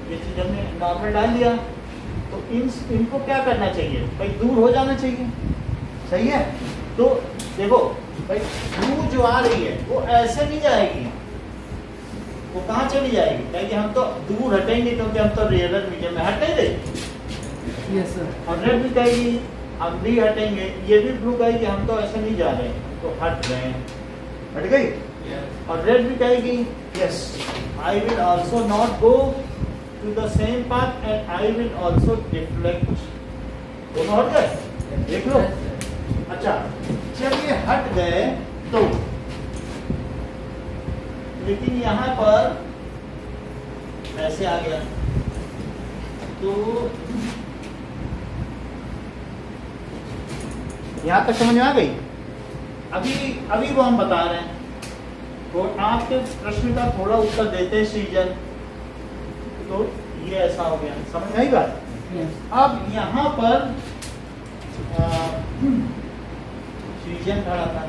[SPEAKER 1] ये चीज हमने नॉर्मल डाल दिया, तो इनको क्या करना चाहिए भाई? दूर हो जाना चाहिए, सही है? तो देखो भाई, ब्लू जो आ रही है वो ऐसे नहीं जाएगी, वो कहाँ चली जाएगी? कहेगी हम तो दूर हटेंगे क्योंकि हम तो रियल मीडियम में हटे थे।
[SPEAKER 5] Yes sir.
[SPEAKER 1] और रेड भी कहेगी हम भी हटेंगे, ये भी ब्लू कहेगी हम तो ऐसे नहीं जा रहे, तो हट रहे हैं, हट गई। और रेड भी कहेगी yes I will also not go to the same path and I will also deflect. दोनों हट गए, देख लो। अच्छा, जब ये हट गए तो, लेकिन यहाँ पर ऐसे आ गया, तो यहाँ तक समझ में आ गई? अभी वो हम बता रहे हैं, और आपके प्रश्न का थोड़ा उत्तर देते हैं सृजन, तो ये ऐसा हो गया, समझ में आई बात? अब यहाँ पर सृजन खड़ा था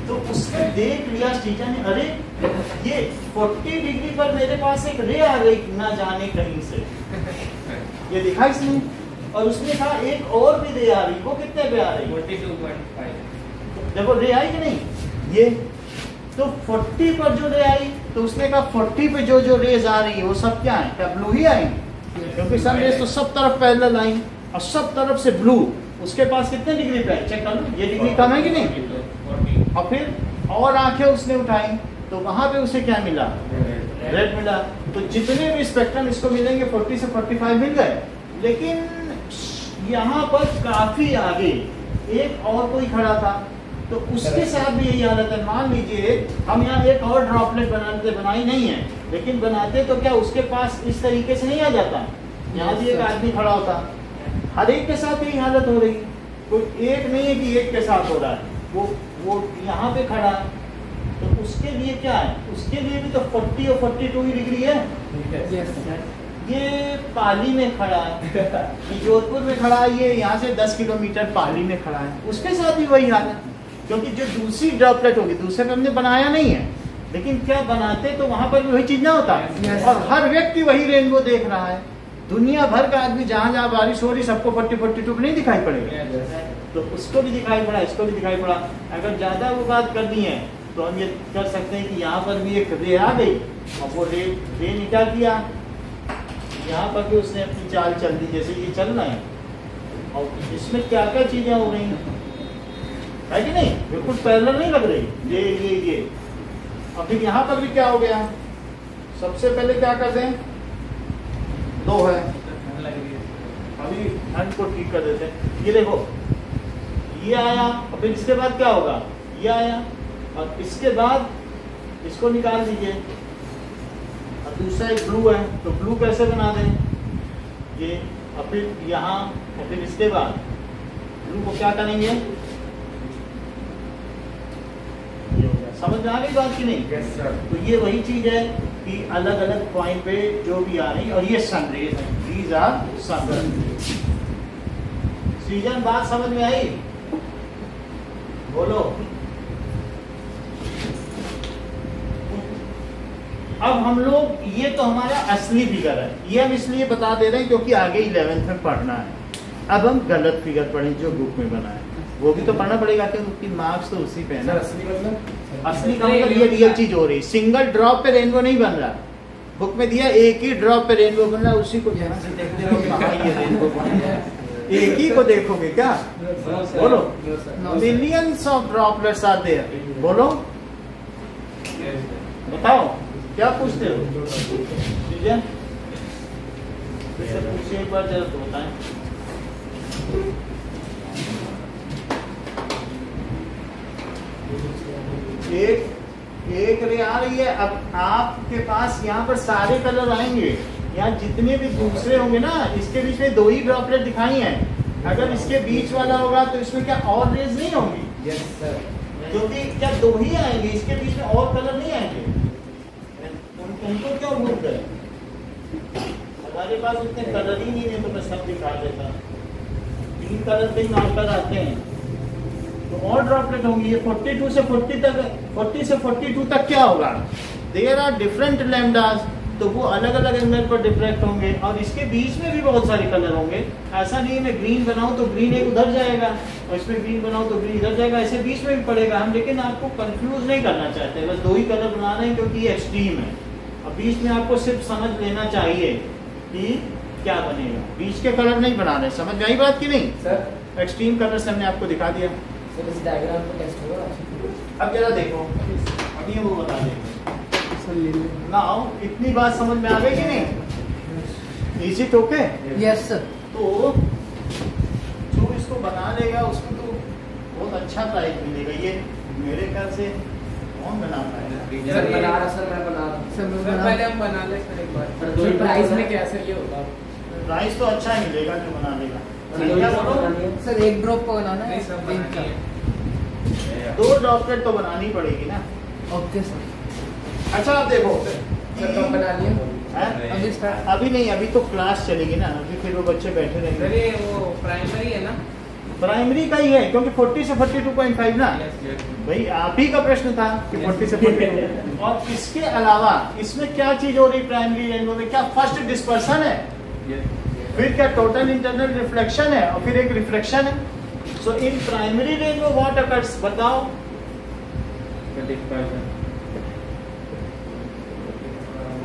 [SPEAKER 1] तो उसने देख लिया सृजन ने, अरे ये 40 डिग्री पर मेरे पास एक रे आ गई ना जाने कहीं से, ये दिखा इसने, और उसने कहा एक और भी रे आ रही, वो कितने पे आ रही?
[SPEAKER 2] 42.5।
[SPEAKER 1] देखो रे आई कि नहीं, ये तो 40 पर जो रे आई, तो उसने कहा 40 पे जो जो रेज आ रही है वो सब क्या है? क्या ब्लू ही आई? क्योंकि सन रेज तो सब तरफ पैरेलल आई और सब तरफ से ब्लू। उसके पास कितने डिग्री पे है चेक कर लो, ये डिग्री कम है कि नहीं? और फिर और आंखें उसने उठाई तो वहां पे उसे क्या मिला? रेड मिला। तो जितने भी स्पेक्ट्रम इसको मिलेंगे 40 से 45 मिल गए, लेकिन यहाँ पर काफी आगे एक और कोई खड़ा था, तो उसके साथ भी यही हालत है। मान लीजिए हम यहाँ एक और ड्रॉपलेट बनाते, बनाई नहीं है, लेकिन बनाते तो क्या उसके पास इस तरीके से नहीं आ जाता? यहाँ भी एक आदमी खड़ा होता, हर एक के साथ यही हालत हो रही, कोई एक नहीं है कि एक के साथ हो रहा है, वो यहाँ पे खड़ा, तो उसके लिए क्या है? उसके लिए भी तो 40 और 42 ही डिग्री है। ये पाली में खड़ा है, ये जोधपुर में खड़ा है, ये यहाँ से 10 किलोमीटर पाली में खड़ा है, उसके साथ भी वही हाल है। क्योंकि जो दूसरी ड्रॉपलेट होगी, दूसरे पे हमने बनाया नहीं है, लेकिन क्या बनाते तो वहां पर भी वही चीज ना होता है। और हर व्यक्ति वही रेनबो देख रहा है, दुनिया भर का आदमी जहां जहां बारिश हो रही सबको 40-42 नहीं दिखाई पड़ेगा, तो उसको भी दिखाई पड़ा, इसको भी दिखाई पड़ा। अगर ज्यादा वो बात करनी है तो हम ये कर सकते हैं कि यहाँ पर भी एक रे आ गई, और वो रे ने क्या किया, यहाँ पर भी उसने अपनी चाल चल दी जैसे ये चल रहा है, और इसमें क्या क्या चीजें हो रही है कि नहीं? बिल्कुल पैरेलल नहीं लग रही, ये और फिर यहाँ पर भी क्या हो गया? सबसे पहले क्या करते हैं, 2 है, अभी ठंड को ठीक कर देते हैं। ये देखो, ये आया, और फिर इसके बाद क्या होगा? ये आया, और इसके बाद इसको निकाल दीजिए, और दूसरा एक ब्लू है, तो ब्लू कैसे बना दें? ये, और फिर यहाँ, और फिर इसके बाद ब्लू को क्या करेंगे? समझ में आ गई बात की नहीं?
[SPEAKER 5] Yes sir.
[SPEAKER 1] तो ये वही चीज है कि अलग अलग पॉइंट पे जो भी आ रही, और ये सनरेज है, दीज आर सनरेज। सीजन बात समझ में आई? बोलो। अब हम लोग, ये तो हमारा असली फिगर है, ये हम इसलिए बता दे रहे हैं क्योंकि आगे 11th में पढ़ना है। अब हम गलत फिगर पढ़ें जो बुक में बना है, वो भी तो पढ़ना पड़ेगा क्योंकि मार्क्स तो उसी पे है ना।
[SPEAKER 5] असली मतलब
[SPEAKER 1] असली का मतलब ये रियल चीज हो रही, सिंगल ड्रॉप पे रेनबो नहीं बन रहा। बुक में दिया एक ही ड्रॉप पे रेनबो बन रहा, उसी को ध्यान से देखते रहो कहाँ ये रेनबो बन रहा है। एक ही को देखोगे क्या? बोलो। Millions of droplets are there. बोलो, बताओ क्या पूछते हो? सीजन पूछिए एक बार जरा, तो बताएं। एक रे आ रही है। अब आपके पास यहाँ पर सारे कलर आएंगे, यहाँ जितने भी दूसरे होंगे ना, इसके बीच में 2 ही ड्रॉपलेट दिखाई हैं। अगर इसके बीच वाला होगा तो इसमें क्या और रेज नहीं होंगी?
[SPEAKER 5] Yes sir.
[SPEAKER 1] क्योंकि क्या 2 ही आएंगे, इसके बीच में और कलर नहीं आएंगे। उनको क्यों भूल गए? हमारे पास उतने कलर ही नहीं है, तो मैं सब दिखा देता। 3 कलर के मार्कर आते हैं तो और ड्रॉपलेट होंगी। ये 42 से 40 तक, 40 से 42 तक क्या होगा? देयर आर डिफरेंट लैम्डास, तो वो अलग अलग एंगल पर डिफ्रैक्ट होंगे। और इसके बीच में भी बहुत सारे कलर होंगे। ऐसा नहीं है मैं ग्रीन बनाऊं तो ग्रीन एक उधर जाएगा, और इसमें ग्रीन बनाऊं तो ग्रीन इधर जाएगा, ऐसे बीच में भी पड़ेगा हम। लेकिन आपको कंफ्यूज नहीं करना चाहते, बस 2 ही कलर बना रहे हैं क्योंकि ये एक्सट्रीम है। अब बीच में आपको सिर्फ समझ लेना चाहिए कि क्या बनेगा, बीच के कलर नहीं बना रहे। समझ में आई बात की नहीं?
[SPEAKER 5] सर
[SPEAKER 1] एक्सट्रीम कलर से हमने आपको दिखा दिया।
[SPEAKER 5] सर इस डायग्राम को टेस्ट होगा।
[SPEAKER 1] अब जरा देखो, अभी वो बता देंगे।
[SPEAKER 5] सर ले लो।
[SPEAKER 1] नाउ इतनी बात समझ में आ गई कि नहीं? Is it okay?
[SPEAKER 5] Yes sir.
[SPEAKER 1] तो जो इसको बना लेगा उसको तो बहुत अच्छा प्राइस मिलेगा। ये मेरे ख्याल से कौन बना पाएगा?
[SPEAKER 5] सर बना रहा, सर मैं बना रहा हूँ।
[SPEAKER 2] सर पहले हम बना ले सर एक बार।
[SPEAKER 5] सर प्राइस में क्या सर ये होगा?
[SPEAKER 1] प्राइस तो अच्छा ही मिलेगा जो बना लेगा।
[SPEAKER 5] क्या
[SPEAKER 1] बोलो?
[SPEAKER 5] सर एक ड्रॉप को बनाना
[SPEAKER 2] नहीं
[SPEAKER 5] है।
[SPEAKER 2] सब बनानी है।
[SPEAKER 1] 2 ड्रॉपलेट तो बनानी पड़ेगी ना।
[SPEAKER 5] Okay sir.
[SPEAKER 1] अच्छा आप देखो,
[SPEAKER 5] सर कब बना लिया?
[SPEAKER 1] हैं?
[SPEAKER 5] अभी स्टार्ट।
[SPEAKER 1] अभी नहीं, अभी तो क्लास चलेगी ना, अभी फिर वो बच्चे बैठे
[SPEAKER 2] सर
[SPEAKER 1] रहेंगे।
[SPEAKER 2] ये वो प्राइमरी है ना?
[SPEAKER 1] प्राइमरी का ही है क्योंकि 40 से 42.5 ना।
[SPEAKER 2] यस।
[SPEAKER 1] भाई आप ही का प्रश्न था कि 40 से 42। और इसके अलावा इसमें क्या चीज हो रही प्राइमरी रेनबो में? क्या फर्स्ट डिस्पर्सन है, फिर क्या टोटल इंटरनल रिफ्लेक्शन है, और फिर एक रिफ्लेक्शन है। So in primary rainbow what occurs, बताओ?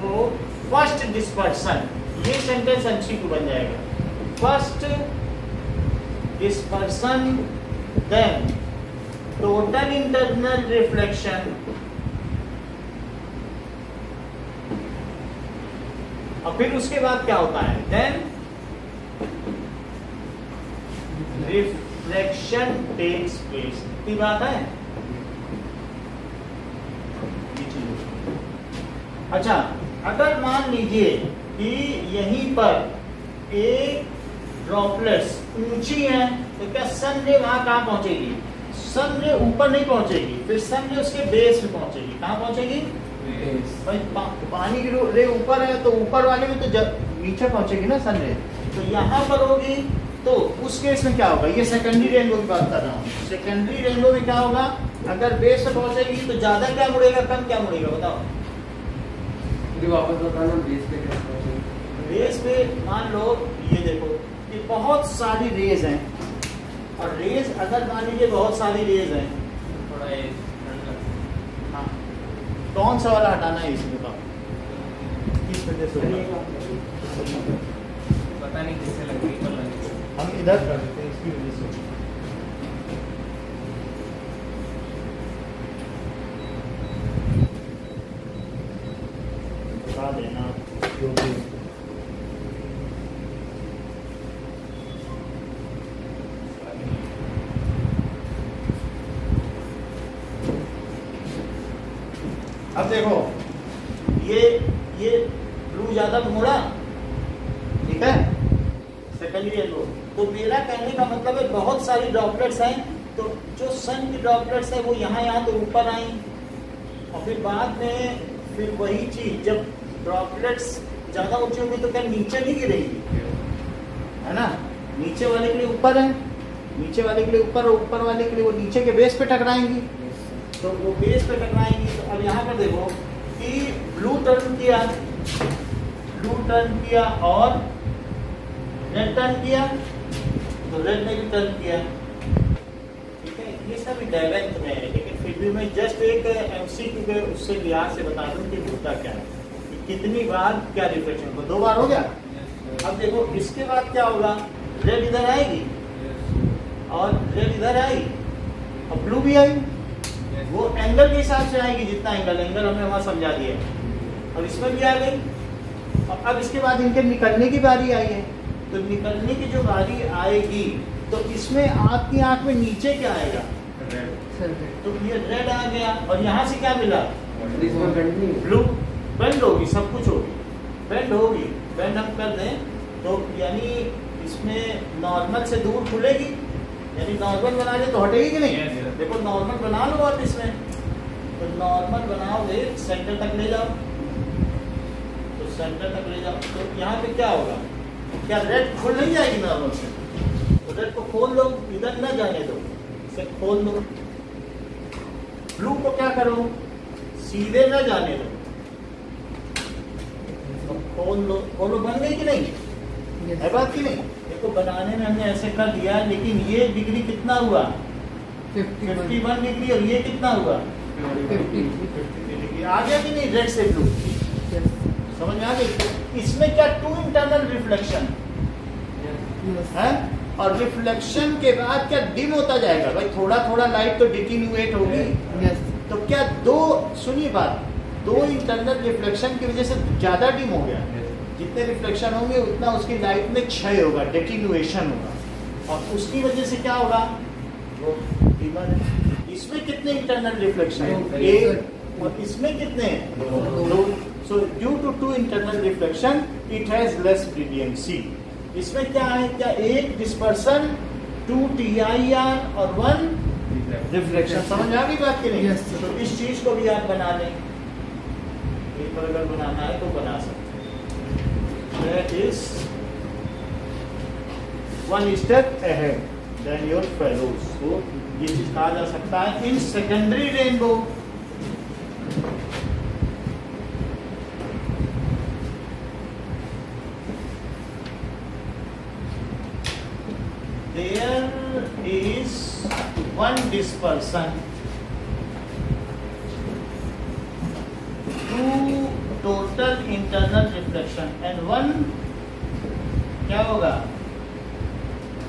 [SPEAKER 1] वो फर्स्ट डिस्पर्सन, ये सेंटेंस MCQ बन जाएगा। First dispersion, then total internal reflection, और फिर उसके बाद क्या होता है? then reflection takes place। इतनी बात है। अच्छा, अगर मान लीजिए कि यहीं पर एक ड्रॉपलेट्स ऊंची है तो क्या सन रे वहां कहाँ पहुंचेगी? सन रे ऊपर नहीं पहुंचेगी, फिर सन रे उसके बेस पे पहुंचेगी। कहाँ पहुंचेगी? भाई पानी की रे ऊपर है तो ऊपर वाले में तो नीचे पहुंचेगी ना सन रे। तो यहाँ पर होगी तो उस केस में क्या होगा? ये सेकेंडरी रेनबो की बात कर रहा हूँ। सेकेंडरी रेनबो में क्या होगा? अगर बेस पे पहुंचेगी तो ज्यादा क्या मुड़ेगा, कम क्या मुड़ेगा, बताओ?
[SPEAKER 5] वापस बताना बेस पे क्या पहुंचेगी?
[SPEAKER 1] रेस पे मान लो ये देखो कि बहुत सारी रेज हैं, और रेज अगर मान लीजिए बहुत सारी रेज हैं,
[SPEAKER 2] थोड़ा ये ठंड लगता
[SPEAKER 1] हाँ, कौन सा वाला हटाना है इसमें बताओ? किस वजह से होगा?
[SPEAKER 2] है। पता नहीं किससे लग रही पर लग रही है।
[SPEAKER 1] हम इधर कर देते हैं इसकी वजह से। बता देना जो भी अब देखो ये ब्लू ज्यादा मुड़ा, ठीक है, सेकेंडरी येलो। तो मेरा कहने का मतलब है बहुत सारी ड्रॉपलेट्स हैं, तो जो सन की ड्रॉपलेट्स है वो यहाँ तो ऊपर आई, और फिर बाद में फिर वही चीज जब ड्रॉपलेट्स ज्यादा ऊंची होगी तो क्या नीचे नहीं गिरेगी, है ना? नीचे वाले के लिए ऊपर है, नीचे वाले के लिए ऊपर, और ऊपर वाले के लिए वो नीचे के बेस पे टकराएंगी। तो वो बेस पे टकराएंगी। तो अब यहाँ पर देखो कि ब्लू टर्न किया और रेड टर्न किया, तो रेड ने भी टर्न किया, ठीक है। ये सब डायरेक्ट में है, लेकिन फिर भी मैं जस्ट एक MCQ के उससे लिहाज से बता दूं कि होता क्या है, कि कितनी बार क्या रिफ्लेक्शन को 2 बार हो गया। अब देखो इसके बाद क्या होगा? रेड इधर आएगी और रेड इधर आएगी और ब्लू भी आएगी। वो एंगल के हिसाब से आएगी, जितना एंगल हमने वहां समझा दिया, और इसमें भी आ गई। और अब इसके बाद इनके निकलने की बारी आई है, तो निकलने की जो बारी आएगी तो इसमें आपकी आंख में नीचे क्या आएगा? तो ये रेड आ गया और यहाँ से क्या मिला?
[SPEAKER 5] इसमें बेंड नहीं
[SPEAKER 1] ब्लू। बेंड होगी, सब कुछ होगी, बेंड होगी। बेंड हम कर दें तो यानी इसमें नॉर्मल से दूर खुलेगी, यानी नॉर्मल बना दे तो हटेगी कि नहीं?
[SPEAKER 2] Yes, yes.
[SPEAKER 1] देखो नॉर्मल बना लो आप इसमें, तो नॉर्मल बनाओगे सेंटर तक ले जाओ, तो सेंटर तक ले जाओ, तो यहाँ पे क्या होगा? क्या रेड खुल नहीं जाएगी नॉर्मल से? तो रेड को खोल लो, इधर न जाने दो, इसे खोल दो। ब्लू को क्या करो? सीधे न जाने दो, खोल लो। खोलो, बन गई कि नहीं? है बात की नहीं? देखो बनाने में हमने ऐसे कर दिया, लेकिन ये डिग्री कितना हुआ? 51 डिग्री। और ये कितना हुआ? 53 डिग्री। आ गया कि नहीं रेड से ब्लू? समझ में आ गई? इसमें क्या टू इंटरनल रिफ्लेक्शन है, और रिफ्लेक्शन के बाद क्या डिम होता जाएगा भाई, थोड़ा थोड़ा लाइट तो डिटिन्यूएट होगी। तो क्या दो, सुनिए बात, दो इंटरनल रिफ्लेक्शन की वजह से ज्यादा डिम हो गया, जितने रिफ्लेक्शन होंगे उतना उसकी लाइट में क्षय होगा, डेटिन्यूएशन होगा, और उसकी वजह से क्या होगा? वो डिमर है। इसमें कितने इंटरनल रिफ्लेक्शन है? एक। और इसमें कितने? दो। So due to two internal reflection it has less brilliancy. इसमें क्या है? क्या एक डिस्पर्सन, 2 TIR और 1 रिफ्लेक्शन। समझ आ गई बात की नहीं? तो इस चीज को भी आप बना लें, पेपर अगर बनाना है तो बना सकते हैं। That is one step ahead than your fellows. तो ये चीज कहा जा सकता है in secondary rainbow. There is one dispersion, 2 total internal reflection and 1 क्या होगा?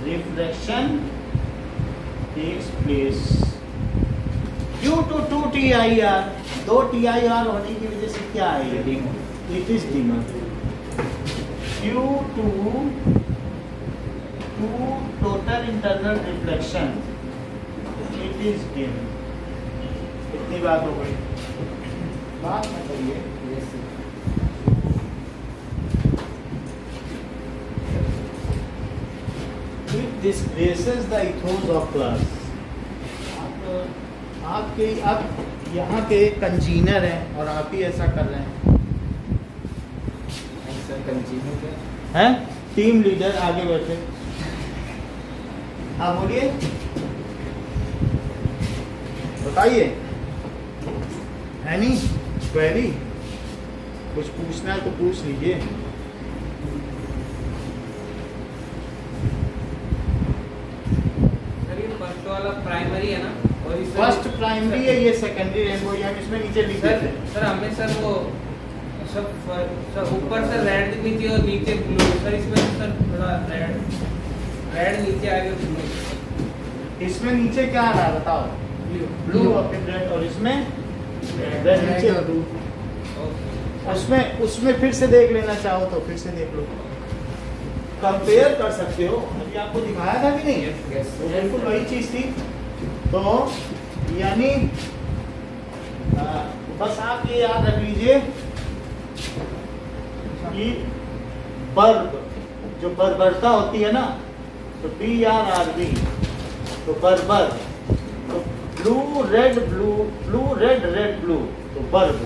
[SPEAKER 1] Reflection takes place due to 2 TIR। 2 TIR होने की वजह से क्या है? It is dimmer due to 2 total internal reflection it is dim। कितनी बात हो गई? बात न करिए। It displaces the ethos of class। आपके अब यहाँ के कंजीनर हैं और आप ही ऐसा कर रहे हैं। हैं? टीम लीडर आगे बैठे, हाँ बोलिए, बताइए। है नहीं क्वेरी? कुछ पूछना है तो पूछ लीजिए।
[SPEAKER 2] फर्स्ट वाला प्राइमरी है ना, और इस
[SPEAKER 1] फर्स्ट प्राइमरी है, ये सेकेंडरी रेनबो, ये हम इसमें नीचे लिख देते हैं।
[SPEAKER 2] सर हमें सर वो सब ऊपर से रेड नीचे और नीचे ब्लू। सर इसमें सर थोड़ा रेड नीचे आ गया, ब्लू।
[SPEAKER 1] इसमें नीचे क्या आ रहा है बताओ? ब्लू और फिर रेड, और इसमें रेड नीचे और ब्लू। उसमें फिर से देख लेना चाहो तो फिर से देख लो, कंपेयर कर सकते हो। अभी आपको दिखाया था कि नहीं? तो बिल्कुल वही चीज थी। तो यानी बस आप ये याद रख लीजिए कि बर्ब जो बर्बरता होती है ना, तो BRRB, तो बर्बर, तो blue red blue, blue red red blue, तो बर्ब,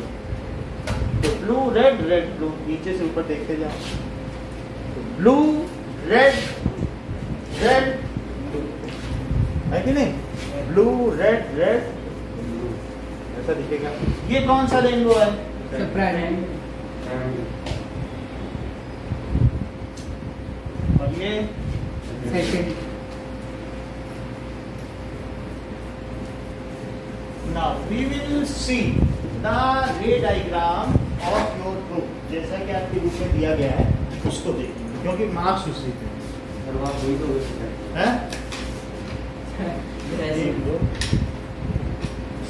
[SPEAKER 1] तो ब्लू रेड रेड ब्लू, नीचे से ऊपर देखते जाओ, तो ब्लू रेड रेड ब्लू, है कि नहीं? ब्लू रेड रेड ब्लू, ऐसा दिखेगा। ये कौन सा रेनबो है? और ये
[SPEAKER 5] second.
[SPEAKER 1] Now we will see the ray diagram of your group। जैसा कि आपके ग्रुप में दिया गया है उसको देखेंगे, क्योंकि मार्क्स उसी पे हैं। देख लो,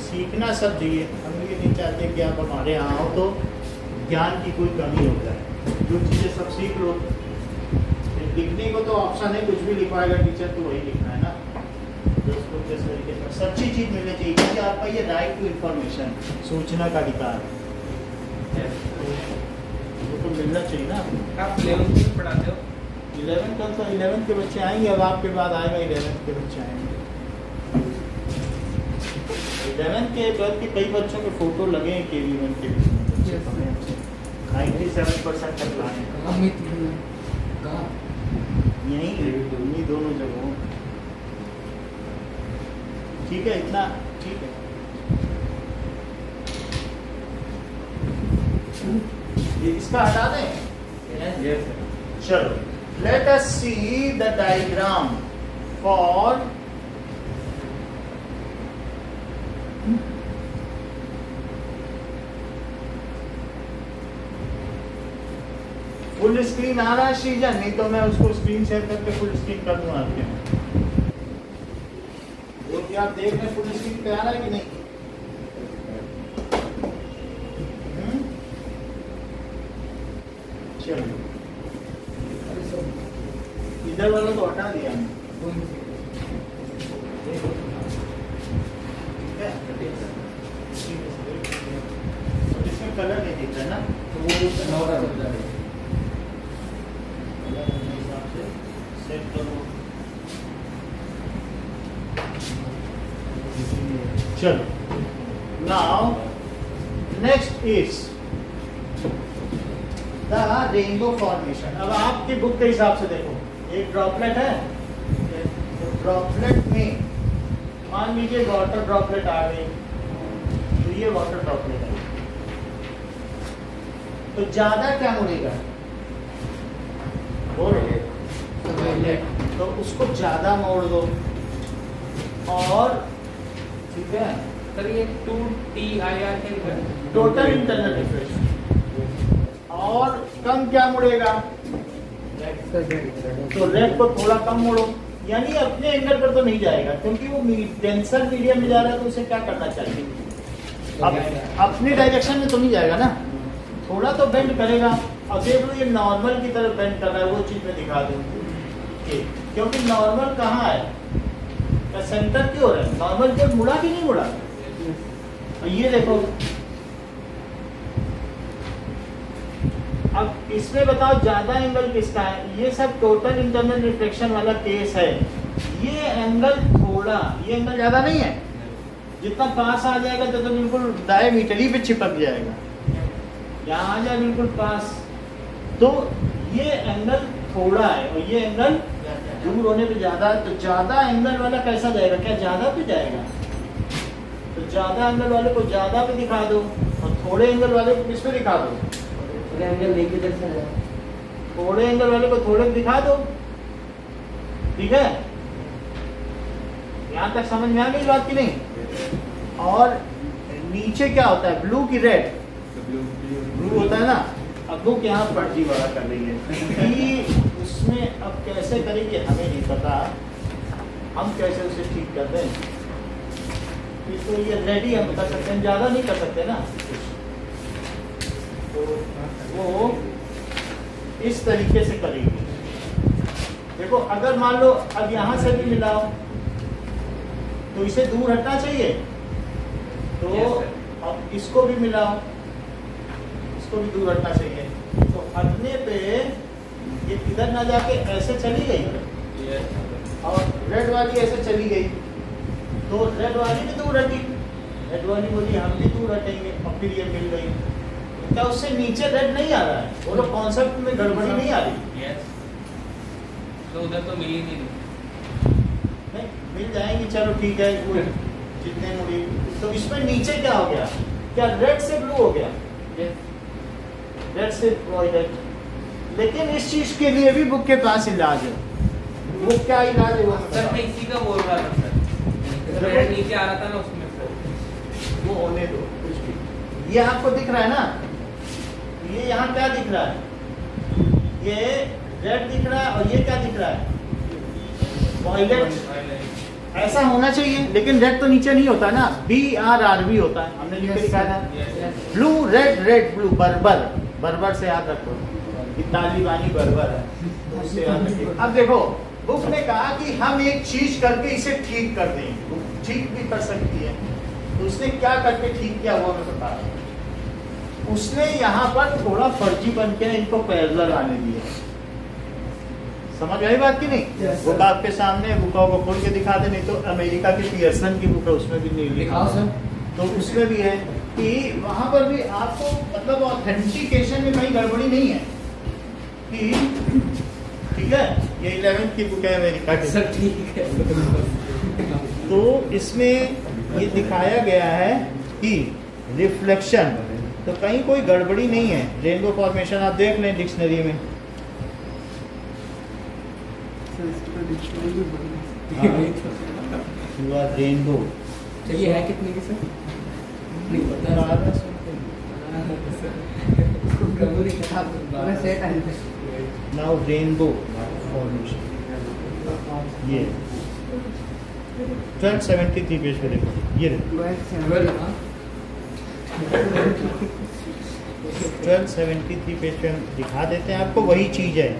[SPEAKER 1] सीखना सब चाहिए। हम ये नहीं चाहते कि आप हमारे यहाँ आओ तो ज्ञान की कोई कमी हो जाए। जो चीज़ें सब सीख लो। लिखने को तो ऑप्शन है, कुछ भी लिखवाएगा टीचर तो वही लिखना है ना। दोस्तों किस तरीके से सच्ची चीज मिलनी चाहिए, क्योंकि आपका ये राइट टू इंफॉर्मेशन, सूचना का अधिकार है, तो मिलना चाहिए ना।
[SPEAKER 2] आप 11th में पढ़ाते हो?
[SPEAKER 1] 11 का तो 11 के बच्चे आएंगे, अब आपके बाद आएगा 11 के बच्चे आएंगे। 11 के 12 के कई बच्चों के फोटो लगे हैं KV1 के 97% तक लाए हैं।
[SPEAKER 5] अमित भैया कहाँ?
[SPEAKER 1] यहीं दोनों जगहों। ठीक है, इतना ठीक है। ये इसका हटा दें। चलो, let us see the diagram for full screen आ रहा है श्रीजन, नहीं तो मैं उसको स्क्रीन शेयर करके फुल स्क्रीन कर दूं आपके में। जो कि आप देख रहे हैं फुल स्क्रीन पे आ रहा है कि नहीं? चलो, इधर वाला तो हटा दिया हमने। इसमें कलर नहीं दिख रहा ना, तो वो हिसाब से सेट करो। चलो, now next is the rainbow formation. अब आपकी बुक के हिसाब से देखो, एक ड्रॉपलेट है, तो ड्रॉपलेट में मान लीजिए वाटर ड्रॉपलेट आ गई, तो ये वाटर ड्रॉपलेट है, तो ज्यादा क्या मुड़ेगा? तो उसको ज्यादा मोड़ दो, और ठीक है
[SPEAKER 2] सर ये 2TIR है
[SPEAKER 1] टोटल इंटरनल रिफ्रेश। और कम क्या मुड़ेगा? तो रेड को थोड़ा कम मोड़ो, यानी अपने एंगल पर तो नहीं जाएगा, क्योंकि वो डेंसर मीडियम में जा रहा है, तो उसे क्या करना चाहिए? अब अपने डायरेक्शन में तो नहीं जाएगा ना, थोड़ा तो बेंड करेगा। अब देख लो ये नॉर्मल की तरफ बेंड कर रहा है, वो चीज में दिखा दूं, क्योंकि नॉर्मल कहाँ है? सेंटर क्यों हो रहा है? नॉर्मल जब मुड़ा कि नहीं मुड़ा? ये देखो, अब इसमें बताओ ज्यादा एंगल किसका है? ये सब टोटल इंटरनल रिफ्लेक्शन वाला केस है। ये एंगल थोड़ा, ये एंगल ज्यादा नहीं है, जितना पास आ जाएगा तो बिल्कुल डायमीटर ही पे चिपक जाएगा, यहाँ आ जाए बिल्कुल पास, तो ये एंगल थोड़ा है और ये एंगल दूर होने पे ज्यादा है। तो ज्यादा एंगल वाला कैसा जाएगा? क्या ज्यादा पे जाएगा? तो ज्यादा एंगल वाले को ज्यादा पे दिखा दो, और थोड़े एंगल वाले को किस पे दिखा दो?
[SPEAKER 5] एंगल लेके जैसे है,
[SPEAKER 1] थोड़े एंगल वाले को थोड़े पे दिखा दो। ठीक है, यहाँ तक समझ में आ गई बात की नहीं? और नीचे क्या होता है? ब्लू की रेड? ब्लू होता है ना। अब बुक यहाँ फर्जीवाड़ा कर रही है कि उसमें अब कैसे करेंगे हमें नहीं पता, हम कैसे उसे ठीक कर दें। तो ये रेडी हम कर सकते हैं, ज्यादा नहीं कर सकते ना, तो वो इस तरीके से करेंगे। देखो, अगर मान लो अब यहाँ से भी मिलाओ, तो इसे दूर हटना चाहिए, तो अब इसको भी मिलाओ, इसको भी दूर हटना चाहिए। तो हटने पे ये इधर ना जाके ऐसे चली गई, और रेड वाली ऐसे चली गई, तो रेड वाली भी दूर हटी, रेड वाली बोली हम भी दूर हटेंगे, और फिर ये मिल गई। क्या उससे नीचे रेड नहीं आ रहा है? बोलो कॉन्सेप्ट में गड़बड़ी नहीं आ रही?
[SPEAKER 2] तो उधर तो मिल ही नहीं,
[SPEAKER 1] मिल जाएंगी। चलो ठीक है, वो जितने मुड़ी। तो इसमें नीचे क्या हो गया? क्या रेड से ब्लू हो गया? रेड से वायलेट। लेकिन इस चीज के लिए भी बुक के पास इलाज है। वो क्या इलाज है? वो
[SPEAKER 2] सर मैं इसी का बोल रहा था सर, रेड नीचे आ रहा था ना उसमें सर।
[SPEAKER 1] वो होने दो कुछ भी। ये आपको दिख रहा है ना, ये यहाँ क्या दिख रहा है? ये रेड दिख रहा है, और ये क्या दिख रहा है? वायलेट। ऐसा होना चाहिए, लेकिन रेड तो नीचे नहीं होता ना, BRRB होता है, हमने लिख के लिखा था। ब्लू रेड, रेड ब्लू, बर्बर। बर्बर से याद रखो, तालिबानी बर्बर है, उससे याद रखिए। अब देखो, बुक ने कहा कि हम एक चीज करके इसे ठीक कर देंगे, बुक ठीक भी कर सकती है। तो उसने क्या करके ठीक किया वो मैं बता रहा हूँ। उसने यहाँ पर थोड़ा फर्जी बन के इनको पैरेलल आने दिया। समझ आई बात की नहीं?
[SPEAKER 5] Yes,
[SPEAKER 1] book
[SPEAKER 5] sir.
[SPEAKER 1] आपके सामने, बुकों को खोल के दिखा दे, नहीं तो अमेरिका की पियर्सन की बुक है उसमें भी नहीं लिखा,
[SPEAKER 5] सर।
[SPEAKER 1] तो उसमें भी है कि वहां पर भी आपको मतलब ऑथेंटिकेशन में कहीं गड़बड़ी नहीं है कि ठीक है। ये 11th की बुक है अमेरिका की।
[SPEAKER 5] सर ठीक है।
[SPEAKER 1] तो इसमें ये दिखाया गया है कि रिफ्लेक्शन, तो कहीं कोई गड़बड़ी नहीं है। रेनबो फॉर्मेशन आप देख लें डिक्शनरी में। रेनबो
[SPEAKER 5] चलिए है कितने की सर? नहीं पता।
[SPEAKER 1] नाउ रेनबो फॉर्मेशन ये 1273 पेज पे देखो, ये 1273 पेज पे हम दिखा देते हैं आपको, वही चीज है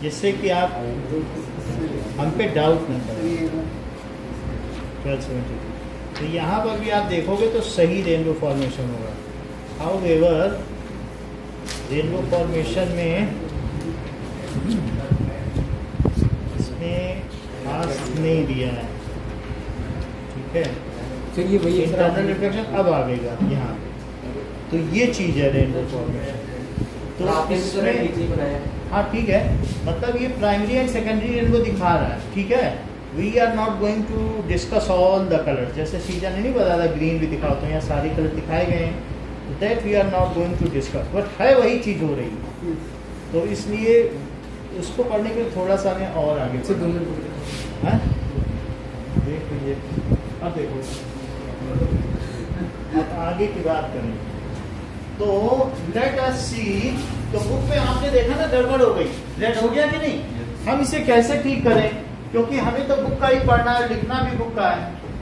[SPEAKER 1] जिससे कि आप हम पे डाउट नहीं करें। 1273 तो यहाँ पर भी आप देखोगे तो सही रेनबो फॉर्मेशन होगा। हाउएवर रेनबो फॉर्मेशन में इसमें खास नहीं दिया है, ठीक है।
[SPEAKER 5] चलिए वही
[SPEAKER 1] इंटरनल रिफ्लेक्शन अब आएगा यहाँ पे, तो ये चीज है रेनबो फॉर्मेशन। तो
[SPEAKER 5] आपने
[SPEAKER 1] इसमें
[SPEAKER 5] नीचे बनाया।
[SPEAKER 1] हाँ ठीक है, मतलब ये प्राइमरी एंड सेकेंडरी रेनबो दिखा रहा है, ठीक है। We are not going to discuss all the colour, जैसे सीजन ने नहीं बताया ग्रीन भी दिखाता हूँ, यहाँ सारे कलर दिखाए गए हैं, that we are not going to discuss, but है वही चीज हो रही है। तो इसलिए उसको पढ़ने के लिए थोड़ा सा मैं और आगे
[SPEAKER 5] अच्छा दोनों
[SPEAKER 1] हैं? देख लीजिए, अब देखो अब आगे की बात करें तो लेट अस सी। तो बुक में आपने देखा ना गड़बड़ हो गई, रेड हो गया कि नहीं? हम इसे कैसे ठीक करें, क्योंकि हमें तो बुक का ही पढ़ना है, लिखना भी बुक का है,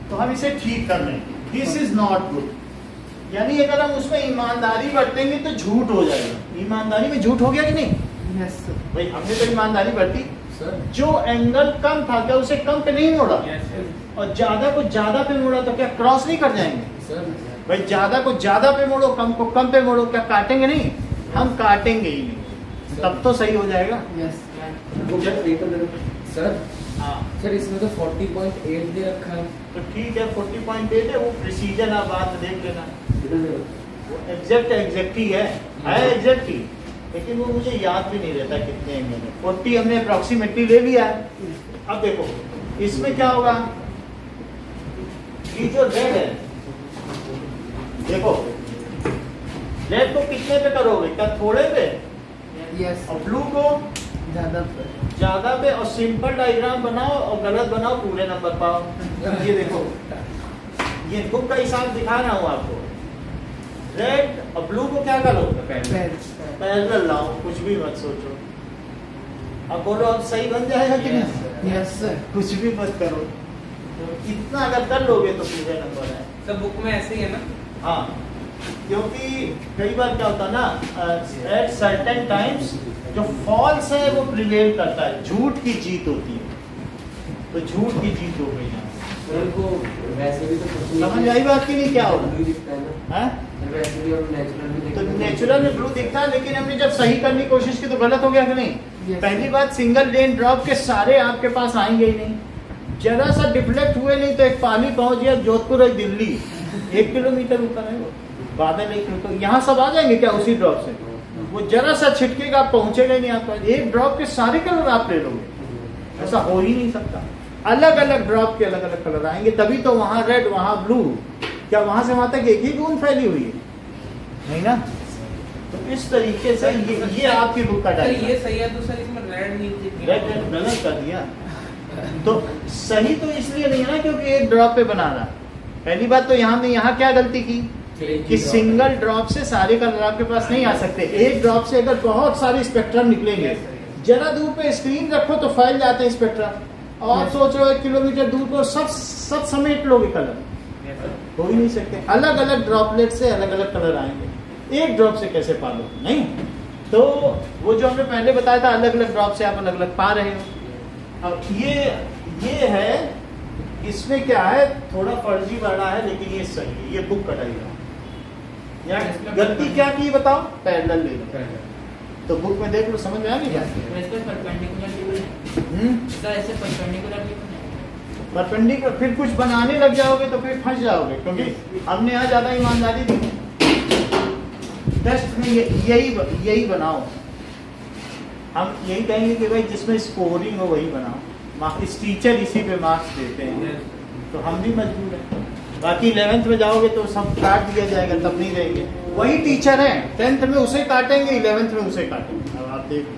[SPEAKER 1] तो हम इसे ठीक कर लें। दिस इज नॉट गुड, यानी अगर हम उसमें ईमानदारी बरतेंगे तो झूठ हो जाएगा। ईमानदारी में झूठ हो गया कि नहीं?
[SPEAKER 5] Yes sir.
[SPEAKER 1] भाई हमने तो ईमानदारी बरती,
[SPEAKER 5] सर
[SPEAKER 1] जो एंगल कम था क्या उसे कम पे नहीं मोड़ा, और ज्यादा को ज्यादा पे मोड़ा तो क्या क्रॉस नहीं कर जाएंगे?
[SPEAKER 5] सर
[SPEAKER 1] भाई ज्यादा को ज्यादा पे मोड़ो, कम को कम पे मोड़ो, क्या काटेंगे नहीं? हम काटेंगे ही नहीं, तब तो सही हो जाएगा।
[SPEAKER 5] Yes sir.
[SPEAKER 1] हाँ
[SPEAKER 5] सर इसमें तो 40.8 दे रखा है।
[SPEAKER 1] तो ठीक है, 40.8 है, वो प्रिसीजन आप बात देख लेना, वो एग्जैक्ट ही है एग्जैक्ट ही, लेकिन वो मुझे याद भी नहीं रहता कितने एंगल है। 40 हमने अप्रोक्सीमेटली ले लिया है। अब देखो इसमें क्या होगा, ये जो रेड है, देखो रेड को कितने पे करोगे, क्या थोड़े पे?
[SPEAKER 5] यस।
[SPEAKER 1] और ब्लू को ज्यादा पे, और सिंपल डायग्राम बनाओ और गलत बनाओ, पूरे नंबर पाओ। ये देखो, ये बुक का हिसाब दिखा रहा हूँ आपको। रेड और ब्लू को क्या करो, पैरेलल लाओ, कुछ भी मत सोचो। अब बोलो अब सही बन जाएगा कि नहीं?
[SPEAKER 5] Yes sir.
[SPEAKER 1] कुछ भी मत करो, तो इतना अगर कर लोगे तो पूरे नंबर है।
[SPEAKER 2] सब बुक में ऐसे ही है ना?
[SPEAKER 1] हाँ, क्योंकि कई बार क्या होता है ना, एट सर्टेन टाइम्स जो फॉल्स है वो प्रिवेल करता है, झूठ की जीत होती है, तो झूठ की जीत हो गई यहाँ।
[SPEAKER 5] सर को वैसे भी तो
[SPEAKER 1] समझ आई बात की नहीं? क्या होगा
[SPEAKER 5] ब्लू दिखता है ना?
[SPEAKER 1] है?
[SPEAKER 5] वैसे भी और नेचुरल भी
[SPEAKER 1] तो
[SPEAKER 5] दिखता है।
[SPEAKER 1] नेचुरल में ब्लू दिखता है, लेकिन हमने जब सही करने की कोशिश की तो गलत हो गया कि नहीं?
[SPEAKER 5] Yes.
[SPEAKER 1] पहली बात, सिंगल रेन ड्रॉप के सारे आपके पास आएंगे ही नहीं, जरा सा डिफ्लेक्ट हुए नहीं तो एक पानी पहुंच गया जोधपुर और दिल्ली 1 किलोमीटर ऊपर है वो बादल, 1 किलोमीटर, यहाँ सब आ जाएंगे क्या उसी ड्रॉप से? वो जरा सा छिटकेगा, आप पहुंचेगा ही नहीं आपका। एक ड्रॉप के सारे कलर आप ले लोगे, ऐसा हो ही नहीं सकता। अलग अलग ड्रॉप के अलग अलग कलर आएंगे, तभी तो वहां रेड वहां ब्लू, क्या वहां से वहां तक एक ही बूंद फैली हुई है? नहीं ना। तो इस तरीके से ये आपकी बुक का
[SPEAKER 2] सर
[SPEAKER 1] डायग्राम।
[SPEAKER 2] ये सही है तो सर इसमें रेड नहीं
[SPEAKER 1] रेड गलत कर दिया, तो सही तो इसलिए नहीं है ना क्योंकि एक ड्रॉप पे बना रहा। पहली बात तो यहाँ हमने यहाँ क्या गलती की कि सिंगल ड्रॉप से सारे कलर आपके पास नहीं आ सकते। एक ड्रॉप से अगर बहुत सारे स्पेक्ट्रम निकलेंगे, जरा दूर पे स्क्रीन रखो तो फैल जाते हैं स्पेक्ट्रम, और आप सोच रहे हो 1 किलोमीटर दूर को सब समेट लोगे कलर, हो ही नहीं सकते। अलग अलग ड्रॉपलेट से अलग अलग कलर आएंगे, एक ड्रॉप से कैसे पालो? नहीं। तो वो जो हमने पहले बताया था, अलग अलग ड्रॉप से आप अलग अलग पा रहे हो, अब ये है, इसमें क्या है, थोड़ा फर्जी बना है लेकिन ये सही है, ये बुक का डायग्राम। यहाँ गलती क्या की बताओ, पैरेलल ले लो, तो बुक में देख लो, समझ में आ गई। परपेंडिकुलर फिर कुछ बनाने लग जाओगे तो फिर फंस जाओगे, क्योंकि हमने यहाँ ज्यादा ईमानदारी दी। टेस्ट में यही बनाओ, हम यही कहेंगे कि भाई जिसमें स्कोरिंग हो वही बनाओ, टीचर इसी पे मार्क्स देते हैं, तो हम भी मजबूर हैं। बाकी 11th में जाओगे तो सब काट दिया जाएगा, तब नहीं रहेंगे। वही टीचर है, 10th में उसे काटेंगे, 11th में उसे काटेंगे। अब आप देख लो,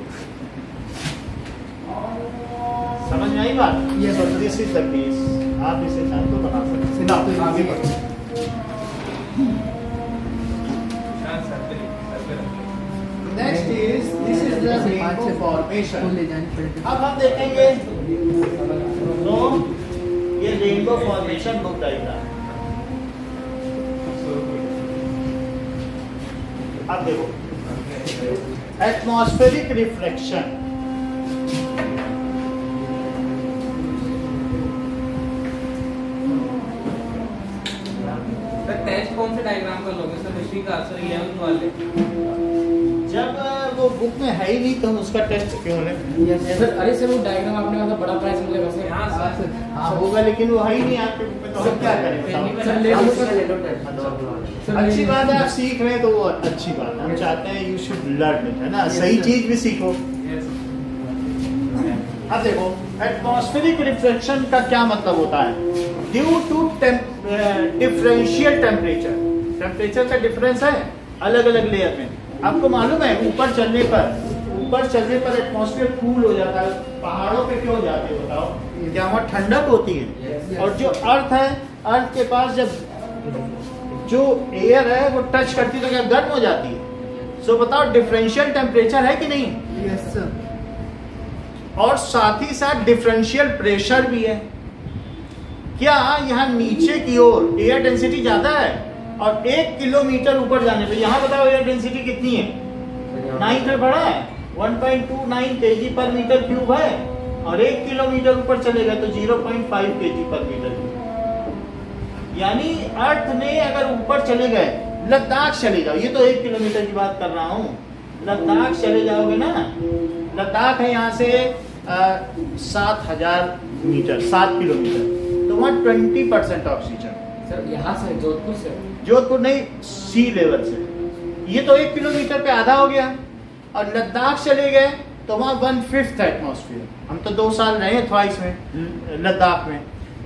[SPEAKER 1] समझ में आई बात। ये दिस इज द केस, आप इसे चाहे तो बना सकते हैं। आगे बढ़ो। Next is this is the rainbow formation. अब हम देखेंगे तो ये रेनबो फॉर्मेशन बुक डायग्राम। अब देखो, एटमॉस्फेरिक रिफ्लेक्शन।
[SPEAKER 2] टेस्ट कौन से डायग्राम का लोगे सर? हिस्ट्री का सर 11th वाले।
[SPEAKER 1] जब वो बुक में है ही नहीं तो हम उसका टेस्ट क्यों लें?
[SPEAKER 5] सर अरे सर वो डायग्राम आपने कहा था बड़ा प्राइस मिलेगा सर।
[SPEAKER 1] हाँ होगा, लेकिन वो है ही नहीं आपके बुक में, तो हम क्या करें बताओ। अच्छी बात है, आप सीख रहे हैं तो वो अच्छी बात है, हम चाहते हैं यू शुड लर्न इट, है ना, सही चीज भी सीखो। अब देखो, एटमॉस्फेरिक रिफ्लेक्शन का क्या मतलब होता है? ड्यू टू डिफरेंशियल टेम्परेचर का डिफरेंस है अलग अलग लेयर में। आपको मालूम है ऊपर चलने पर एटमॉस्फेयर कूल हो जाता है। पहाड़ों पे क्यों जाते हैं बताओ? क्या वहाँ ठंडक होती है, और जो अर्थ है, अर्थ के पास जब जो एयर है वो टच करती है तो क्या गर्म हो जाती है। सो बताओ, डिफरेंशियल टेम्परेचर है कि नहीं?
[SPEAKER 5] Yes sir.
[SPEAKER 1] और साथ ही साथ डिफरेंशियल प्रेशर भी है। क्या यहाँ नीचे की ओर एयर डेंसिटी ज्यादा है, और 1 किलोमीटर ऊपर जाने पे यहाँ बताओ एयर डेंसिटी कितनी है? 9 से बड़ा है, 1.29 kg पर मीटर क्यूब है, और 1 किलोमीटर ऊपर चलेगा तो 0.5 kg पर मीटर क्यूब। यानी अर्थ ने अगर ऊपर चले गए, लद्दाख चले जाओ, ये तो 1 किलोमीटर की बात कर रहा हूँ, लद्दाख चले जाओगे ना, लद्दाख है यहाँ से 7,000 मीटर, 7 किलोमीटर, तो वहाँ 20% ऑक्सीजन।
[SPEAKER 5] सर यहाँ से जोधपुर से?
[SPEAKER 1] जोधपुर नहीं, सी लेवल से। ये तो 1 किलोमीटर पे आधा हो गया। और लद्दाख चले गए तो वहाँ 1/5 एटमॉस्फेयर। हम तो 2 साल रहे हैं थ्वाइस में, लद्दाख में,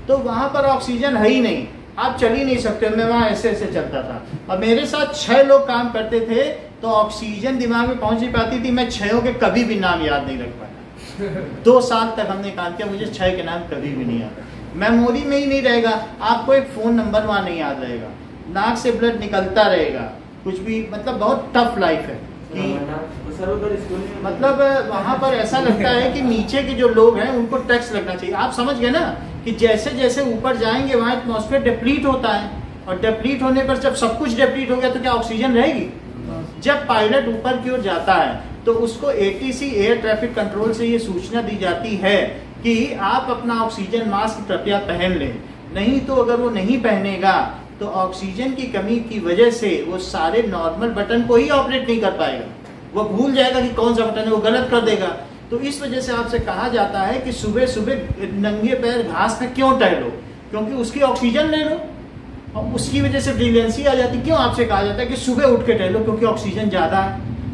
[SPEAKER 1] तो वहाँ पर ऑक्सीजन है ही नहीं, आप चल ही नहीं सकते। मैं वहाँ ऐसे ऐसे चलता था, और मेरे साथ 6 लोग काम करते थे, तो ऑक्सीजन दिमाग में पहुंच नहीं पाती थी। मैं 6 के कभी भी नाम याद नहीं रख पाया। 2 साल तक हमने काम किया, मुझे 6 के नाम कभी भी नहीं याद, मेमोरी में ही नहीं रहेगा। आपको एक फोन नंबर वहाँ नहीं याद रहेगा, नाक से ब्लड निकलता रहेगा, कुछ भी, मतलब बहुत टफ लाइफ है कि मतलब वहाँ पर ऐसा लगता है कि नीचे के जो लोग हैं उनको टैक्स लगना चाहिए। आप समझ गए ना कि जैसे जैसे ऊपर जाएंगे वहाँ एटमॉस्फेयर डिप्लीट होता है, और डिप्लीट होने पर जब सब कुछ डिप्लीट हो गया तो क्या ऑक्सीजन रहेगी? जब पायलट ऊपर की ओर जाता है तो उसको ATC एयर ट्रैफिक कंट्रोल से ये सूचना दी जाती है कि आप अपना ऑक्सीजन मास्क कृपया पहन लें, नहीं तो अगर वो नहीं पहनेगा तो ऑक्सीजन की कमी की वजह से वो सारे नॉर्मल बटन को ही ऑपरेट नहीं कर पाएगा, वो भूल जाएगा कि कौन सा बटन है, वो गलत कर देगा। तो इस वजह से आपसे कहा जाता है कि सुबह सुबह नंगे पैर घास पे क्यों टहलो, क्योंकि उसकी ऑक्सीजन ले लो, और उसकी वजह से ब्रिलियंसी आ जाती। क्यों आपसे कहा जाता है कि सुबह उठ के टहलो, क्योंकि ऑक्सीजन ज्यादा है।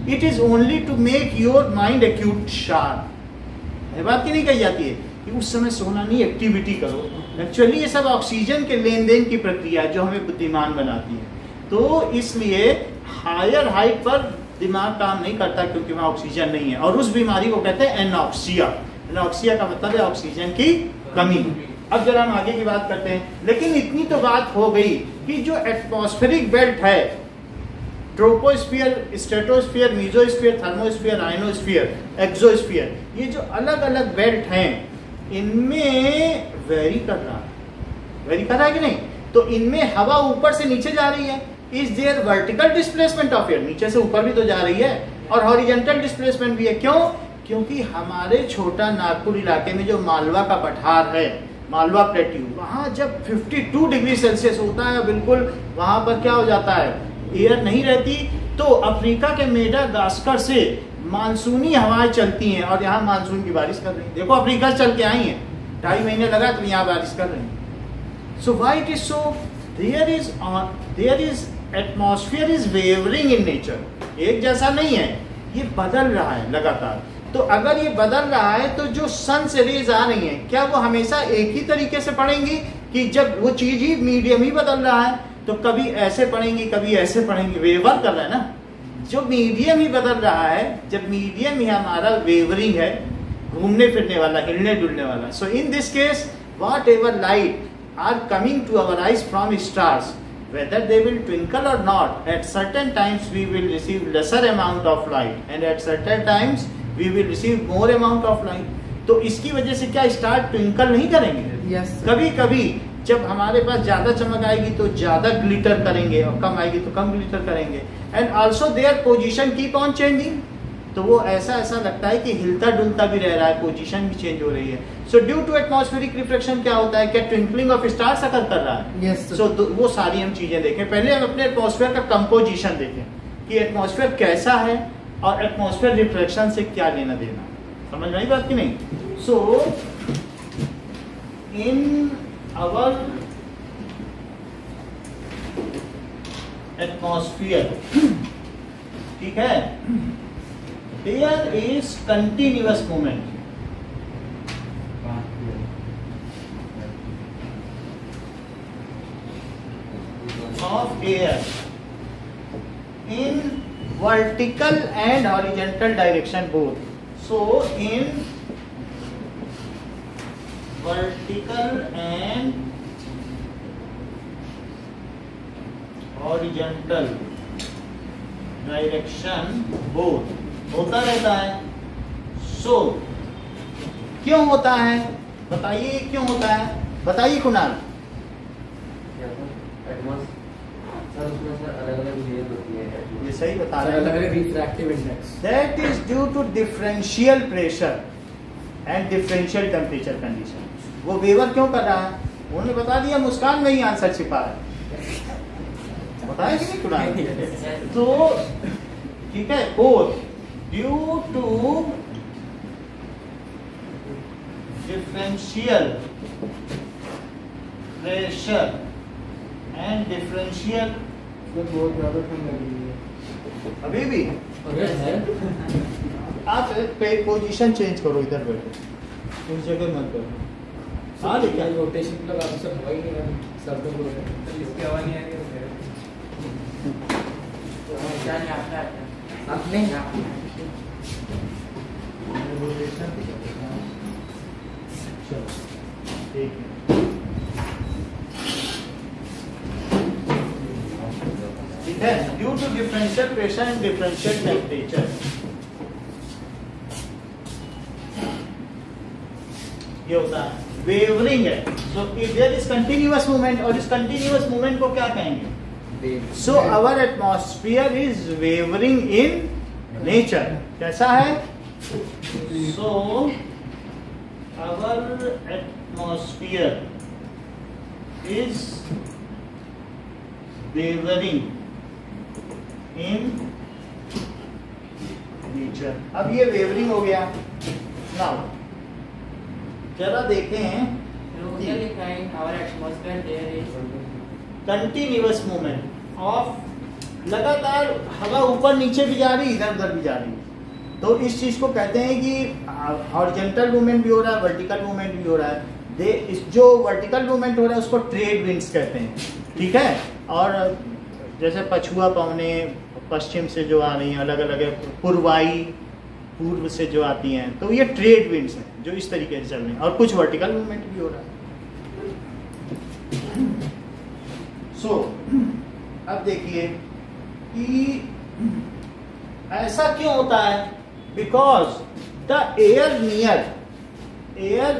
[SPEAKER 1] It is only to make your mind acute sharp. ये बात की नहीं कही जाती है कि उस समय सोना नहीं, एक्टिविटी करो। एक्चुअली ये सब ऑक्सीजन के लेन देन की प्रक्रिया है जो हमें बुद्धिमान बनाती है। तो इसलिए हायर हाइट पर दिमाग काम नहीं करता क्योंकि वहाँ ऑक्सीजन नहीं है, और उस बीमारी को कहते हैं एनॉक्सिया। एनॉक्सिया का मतलब है ऑक्सीजन की कमी। अब जरा हम आगे की बात करते हैं, लेकिन इतनी तो बात हो गई कि जो एटमॉस्फेरिक बेल्ट है, troposphere, stratosphere, mesosphere, thermosphere, ionosphere, exosphere, ये जो अलग अलग बेल्ट हैं इनमें वेरी कर रहा है कि नहीं? तो इनमें हवा ऊपर से नीचे जा रही है। Is there vertical displacement of air, नीचे से ऊपर भी तो जा रही है, और हॉरिजॉन्टल डिस्प्लेसमेंट भी है। क्यों? क्योंकि हमारे छोटा नागपुर इलाके में जो मालवा का पठार है, मालवा प्लेट्यू, वहाँ जब 52 डिग्री सेल्सियस होता है बिल्कुल, वहाँ पर क्या हो जाता है, एयर नहीं रहती, तो अफ्रीका के मेडागास्कर से मानसूनी हवाएं चलती हैं और यहाँ मानसून की बारिश कर रही है। देखो अफ्रीका चल के आई हैं, 2.5 महीने लगा तो यहाँ बारिश कर रही हैं। So why it is so, there is atmosphere is wavering in nature, एक जैसा नहीं है, ये बदल रहा है लगातार। तो अगर ये बदल रहा है तो जो सन से रेज आ रही हैं, क्या वो हमेशा एक ही तरीके से पड़ेंगी, कि जब वो चीज ही मीडियम ही बदल रहा है तो कभी ऐसे पड़ेंगी कभी ऐसे पड़ेंगी, वेवर कर रहा है ना, जो मीडियम ही बदल रहा है, जब मीडियम ही हमारा वेवरिंग है, घूमने फिरने वाला, हिलने डुलने वाला। So in this case whatever light are coming to our eyes from stars, whether they will twinkle or not, at certain times we will receive lesser amount of light and at certain times we will receive more amount of light. तो इसकी वजह से क्या star twinkle नहीं करेंगे?
[SPEAKER 5] Yes.
[SPEAKER 1] कभी कभी जब हमारे पास ज्यादा चमक आएगी तो ज्यादा ग्लिटर करेंगे और कम आएगी तो कम ग्लिटर करेंगे। And also their position keep on changing, तो वो ऐसा लगता है कि हिलता डुलता भी रह रहा है, पोजीशन भी चेंज हो रही है। So due to atmospheric reflection क्या होता है, क्या ट्विंकलिंग ऑफ स्टार्स अकर कर रहा है?
[SPEAKER 5] Yes, sir.
[SPEAKER 1] सो वो सारी हम चीजें देखें। पहले हम अपने एटमॉस्फेयर का कंपोजिशन देखें कि एटमॉस्फेयर कैसा है और एटमॉस्फेयर रिफ्लेक्शन से क्या लेना देना, समझ में आई बात की नहीं? सो इन आवर एटमॉस्फेयर, ठीक है, there is continuous movement of air in vertical and horizontal direction both. So in vertical and horizontal direction both होता रहता है। सो क्यों होता है बताइए, क्यों होता है बताइए कुणाल। ये सही बता रहे हैं,
[SPEAKER 5] refractive index.
[SPEAKER 1] That is due to differential pressure and differential temperature condition. वो वेवर क्यों कर रहा है उन्होंने बता दिया, मुस्कान में ही आंसर छिपा है, बताया कि नहीं कुणाल? तो ठीक है, both due to differential pressure and differential,
[SPEAKER 5] बहुत ज्यादा ठंड लग रही है
[SPEAKER 1] अभी भी आप पोजीशन चेंज करो, इधर बैठो, उस जगह मत बैठो। हाँ देखिए
[SPEAKER 5] रोटेशन लगा तो सब वही नहीं है, सब लोग
[SPEAKER 2] इसकी हवा नहीं आ रही है।
[SPEAKER 5] क्या नहीं आता है अब नहीं आता।
[SPEAKER 1] चलो ठीक है, ठीक है, due to differential pressure and differential temperature ये होता है, वेवरिंग है। So if there is continuous movement, और इस कंटिन्यूअस मूवमेंट को क्या कहेंगे? So our atmosphere is wavering in nature. कैसा है? So our atmosphere is wavering in nature. अब ये wavering हो गया। Now जरा देखें कंटिन्यूअस मूवमेंट ऑफ, लगातार हवा ऊपर नीचे भी जा रही इधर उधर भी जा रही, तो इस चीज को कहते हैं कि हॉरिजॉन्टल मूवमेंट भी हो रहा है, वर्टिकल मूवमेंट भी हो रहा है। जो वर्टिकल मूवमेंट हो रहा है उसको ट्रेड विंड्स कहते हैं, ठीक है। और जैसे पछुआ पवने पश्चिम से जो आ रही हैं, अलग अलग है, पूर्वाई पूर्व से जो आती हैं, तो ये ट्रेड विंड्स हैं जो इस तरीके से चल रही हैं, और कुछ वर्टिकल मूवमेंट भी हो रहा है। सो अब देखिए कि ऐसा क्यों होता है, because the air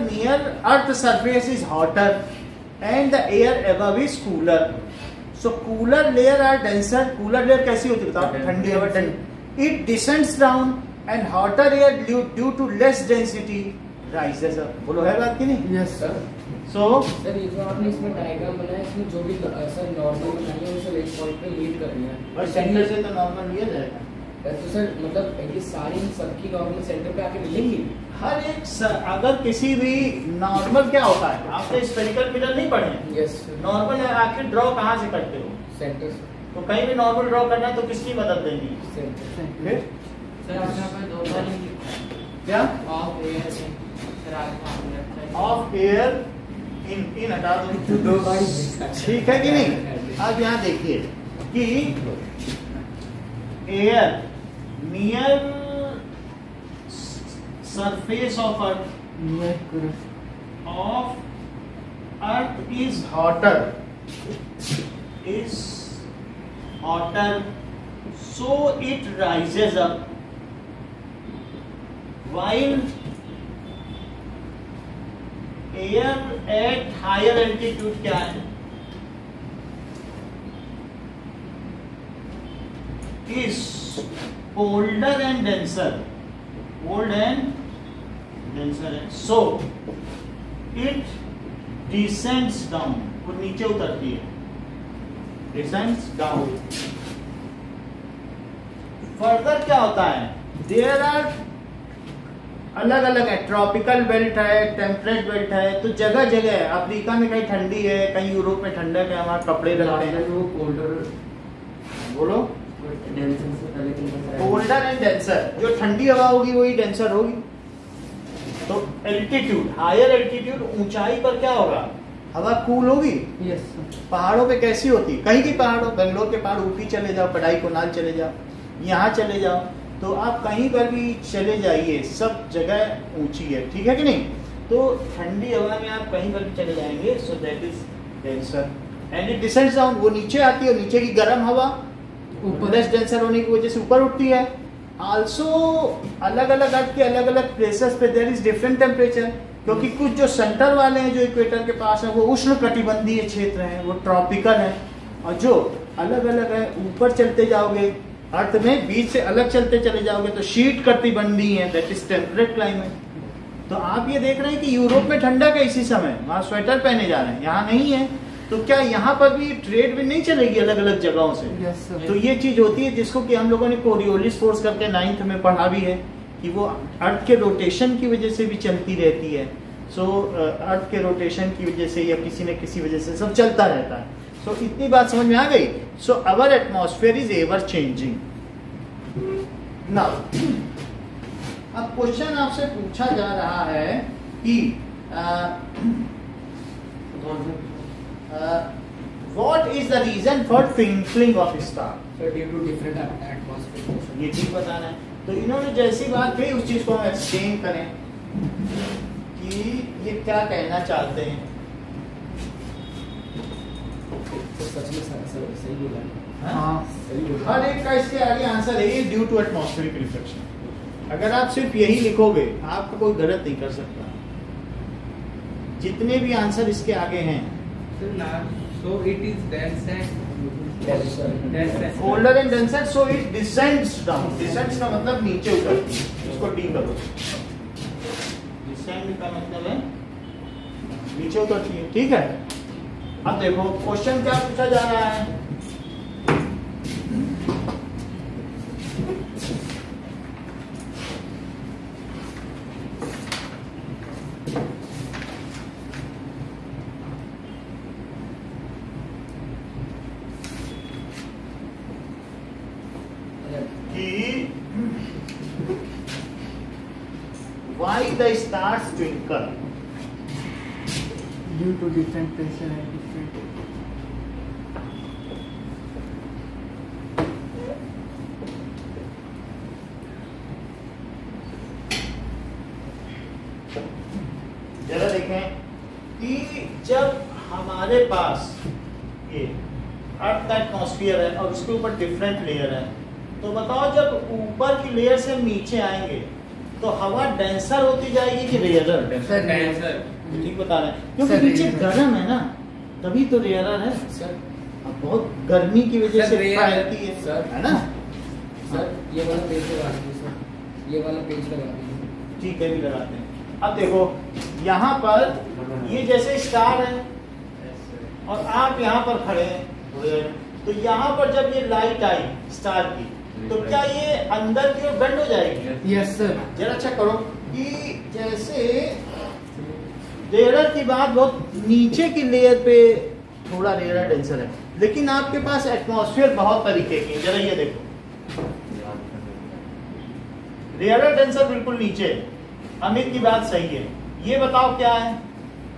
[SPEAKER 1] near earth surface is hotter and the air above is cooler. So cooler layer are denser. Cooler layer कैसी होती है बताओ? ठंडी हवा, it descends down and hotter air due to less density rises up. बोलो है बात की नहीं?
[SPEAKER 5] Yes sir.
[SPEAKER 1] सो
[SPEAKER 5] सर ये जो आपने इसमें डायग्राम बनाया है, इसमें जो भी सर नॉर्मल बनाई है उसे एक पॉइंट पे मीट करनी है।
[SPEAKER 1] और सेंटर से तो नॉर्मल लिया जाएगा।
[SPEAKER 5] तो सर मतलब ये सारी सबकी नॉर्मल सेंटर पे आके मिलेंगी?
[SPEAKER 1] हर एक अगर किसी भी नॉर्मल क्या होता है, आपने स्फेरिकल मिरर नहीं पढ़े?
[SPEAKER 5] यस
[SPEAKER 1] नॉर्मल आखिर ड्रॉ कहाँ से करते हो?
[SPEAKER 5] सेंटर से।
[SPEAKER 1] तो कहीं भी नॉर्मल ड्रॉ करना है तो किसकी मदद लेंगी?
[SPEAKER 5] सेंटर।
[SPEAKER 1] फिर
[SPEAKER 2] सर आपने यहाँ पे दो बार लिखा है
[SPEAKER 1] क्या?
[SPEAKER 2] ऑफ एयर सर आपने
[SPEAKER 1] ऑफ एयर इन हटा दो।
[SPEAKER 5] दो बार ही लिखा है।
[SPEAKER 1] ठीक है कि नहीं? अब यहाँ देखिए कि air near surface of earth is hotter so it rises up while air at higher altitude क्या है? is colder and denser, cold and denser है, so it descends down, वो नीचे उतरती है, descends down। फर्दर क्या होता है? देयर आर अलग अलग है, ट्रॉपिकल बेल्ट है, टेम्परेट बेल्ट है, तो जगह जगह है। अफ्रीका में कहीं ठंडी है, कहीं यूरोप में ठंडक है, वहाँ कपड़े रखते हैं।
[SPEAKER 5] वो कोल्डर
[SPEAKER 1] बोलो
[SPEAKER 5] डेंसर से पहले
[SPEAKER 1] कोल्डर एंड डेंसर, जो ठंडी हवा होगी वही डेंसर होगी। तो एल्टीट्यूड, हायर एल्टीट्यूड, ऊंचाई पर क्या होगा? हवा कूल होगी।
[SPEAKER 5] यस
[SPEAKER 1] पहाड़ों पे कैसी होती? कहीं की पहाड़ों, बेंगलोर के पहाड़ ऊपी चले जाओ, कड़ाई कोनाल चले जाओ, यहाँ चले जाओ, तो आप कहीं पर भी चले जाइए, सब जगह ऊंची है, ठीक है कि नहीं? तो ठंडी हवा में आप कहीं पर भी चले जाएंगे, so that is denser and it descends down, वो नीचे आती है, नीचे की गर्म हवा ऊपर लेस डेंसर होने की वजह से ऊपर उठती है। आल्सो अलग अलग अर्थ के अलग अलग प्लेसेस पे देयर इज डिफरेंट टेम्परेचर, क्योंकि कुछ जो सेंटर वाले हैं जो इक्वेटर के पास है वो उष्ण कटिबंधीय क्षेत्र हैं, वो ट्रॉपिकल है, और जो अलग अलग है ऊपर चलते जाओगे अर्थ में बीच से अलग चलते चले जाओगे तो शीत कटिबंधीय है, दैट इज टेम्परेट क्लाइमेट। तो आप ये देख रहे हैं कि यूरोप में ठंडक है इसी समय, वहाँ स्वेटर पहने जा रहे हैं, यहाँ नहीं है। तो क्या यहाँ पर भी ट्रेड भी नहीं चलेगी अलग अलग जगहों से?
[SPEAKER 5] Yes sir.
[SPEAKER 1] तो ये चीज होती है जिसको कि हम लोगों ने कोरियोलिस फोर्स करके 9th में पढ़ा भी है कि वो अर्थ के रोटेशन की वजह से भी चलती रहती है। सो अर्थ के रोटेशन की वजह से या किसी न किसी वजह से सब चलता रहता है। सो इतनी बात समझ में आ गई? So our atmosphere is ever changing. Now अब क्वेश्चन आपसे पूछा जा रहा है कि what is the reason for twinkling of star?
[SPEAKER 5] Sir due to different atmosphere.
[SPEAKER 1] ये ठीक बताना है। तो इन्होंने जैसी बात कही उस चीज को हम एक्सप्लेन करें कि ये क्या कहना चाहते हैं।
[SPEAKER 5] तो सच में सही बोला है।
[SPEAKER 1] हाँ,
[SPEAKER 5] सही बोला।
[SPEAKER 1] हर एक का इसके आगे आंसर है ड्यू टू एटमॉस्फेरिक रिफ्लेक्शन। अगर आप सिर्फ यही लिखोगे आपको कोई गलत नहीं कर सकता। जितने भी आंसर इसके आगे हैं,
[SPEAKER 2] so it is denser
[SPEAKER 1] colder and denser, so it descends down. Descends का मतलब नीचे उतरती है, इसको डी करो। डिसेंड का मतलब है नीचे उतरती है, ठीक है। अब देखो क्वेश्चन क्या पूछा जा रहा है। Why the stars twinkle?
[SPEAKER 5] Due to different pressure and different.
[SPEAKER 1] जरा देखें कि जब हमारे पास ये अर्थ का एटमॉस्फेयर है और उसके ऊपर डिफरेंट लेयर है, तो बताओ जब ऊपर की लेयर से नीचे आएंगे तो हवा डेंसर होती जाएगी कि रेयरर?
[SPEAKER 2] denser
[SPEAKER 1] ठीक बता रहे हैं, क्योंकि
[SPEAKER 5] सर,
[SPEAKER 1] नीचे
[SPEAKER 5] रेयर।
[SPEAKER 1] गर्म है ना, तभी तो रेयरर है।
[SPEAKER 5] सर
[SPEAKER 1] अब बहुत गर्मी की वजह
[SPEAKER 2] सर,
[SPEAKER 1] से
[SPEAKER 2] रेयर है।
[SPEAKER 1] फैलती है,
[SPEAKER 5] सर।
[SPEAKER 1] है ना?
[SPEAKER 5] सर ये वाला पेज पे बात की सर। ये वाला पेज लगा दीजिए।
[SPEAKER 1] ठीक है, भी लगाते हैं। अब देखो यहाँ पर ये जैसे स्टार है और आप यहाँ पर खड़े हैं, तो यहाँ पर जब ये लाइट आई स्टार की, तो क्या ये अंदर की ओर बेंड हो जाएगी?
[SPEAKER 5] Yes sir.
[SPEAKER 1] जरा चेक करो कि जैसे रेयर की बात बहुत नीचे की लेयर पे थोड़ा रेयर डेंसर है, लेकिन आपके पास एटमॉस्फेयर बहुत तरीके की है। जरा ये देखो, रेयर डेंसर बिल्कुल नीचे है। अमित की बात सही है। ये बताओ क्या है?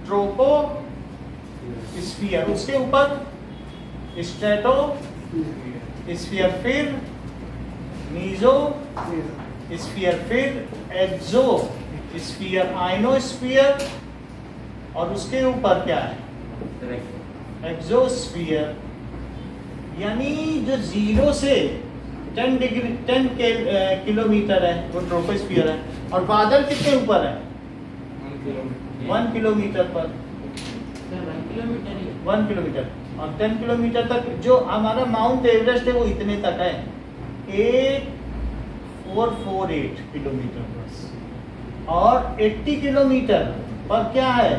[SPEAKER 1] ट्रोपो स्फीयर, उसके ऊपर स्ट्रेटो स्फीयर, फिर मीजो स्फीयर, फिर एक्सो स्फीयर, आइनोस्फीयर, और उसके ऊपर क्या है? एक्सोस्फीयर। यानी जो 0 से 10 किलोमीटर है वो ट्रोपोस्फीयर है, और बादल कितने ऊपर है? 1 किलोमीटर पर, 1 किलोमीटर, और 10 किलोमीटर तक जो हमारा माउंट एवरेस्ट है वो इतने तक है, 8448 किलोमीटर बस। और 80 किलोमीटर पर क्या है?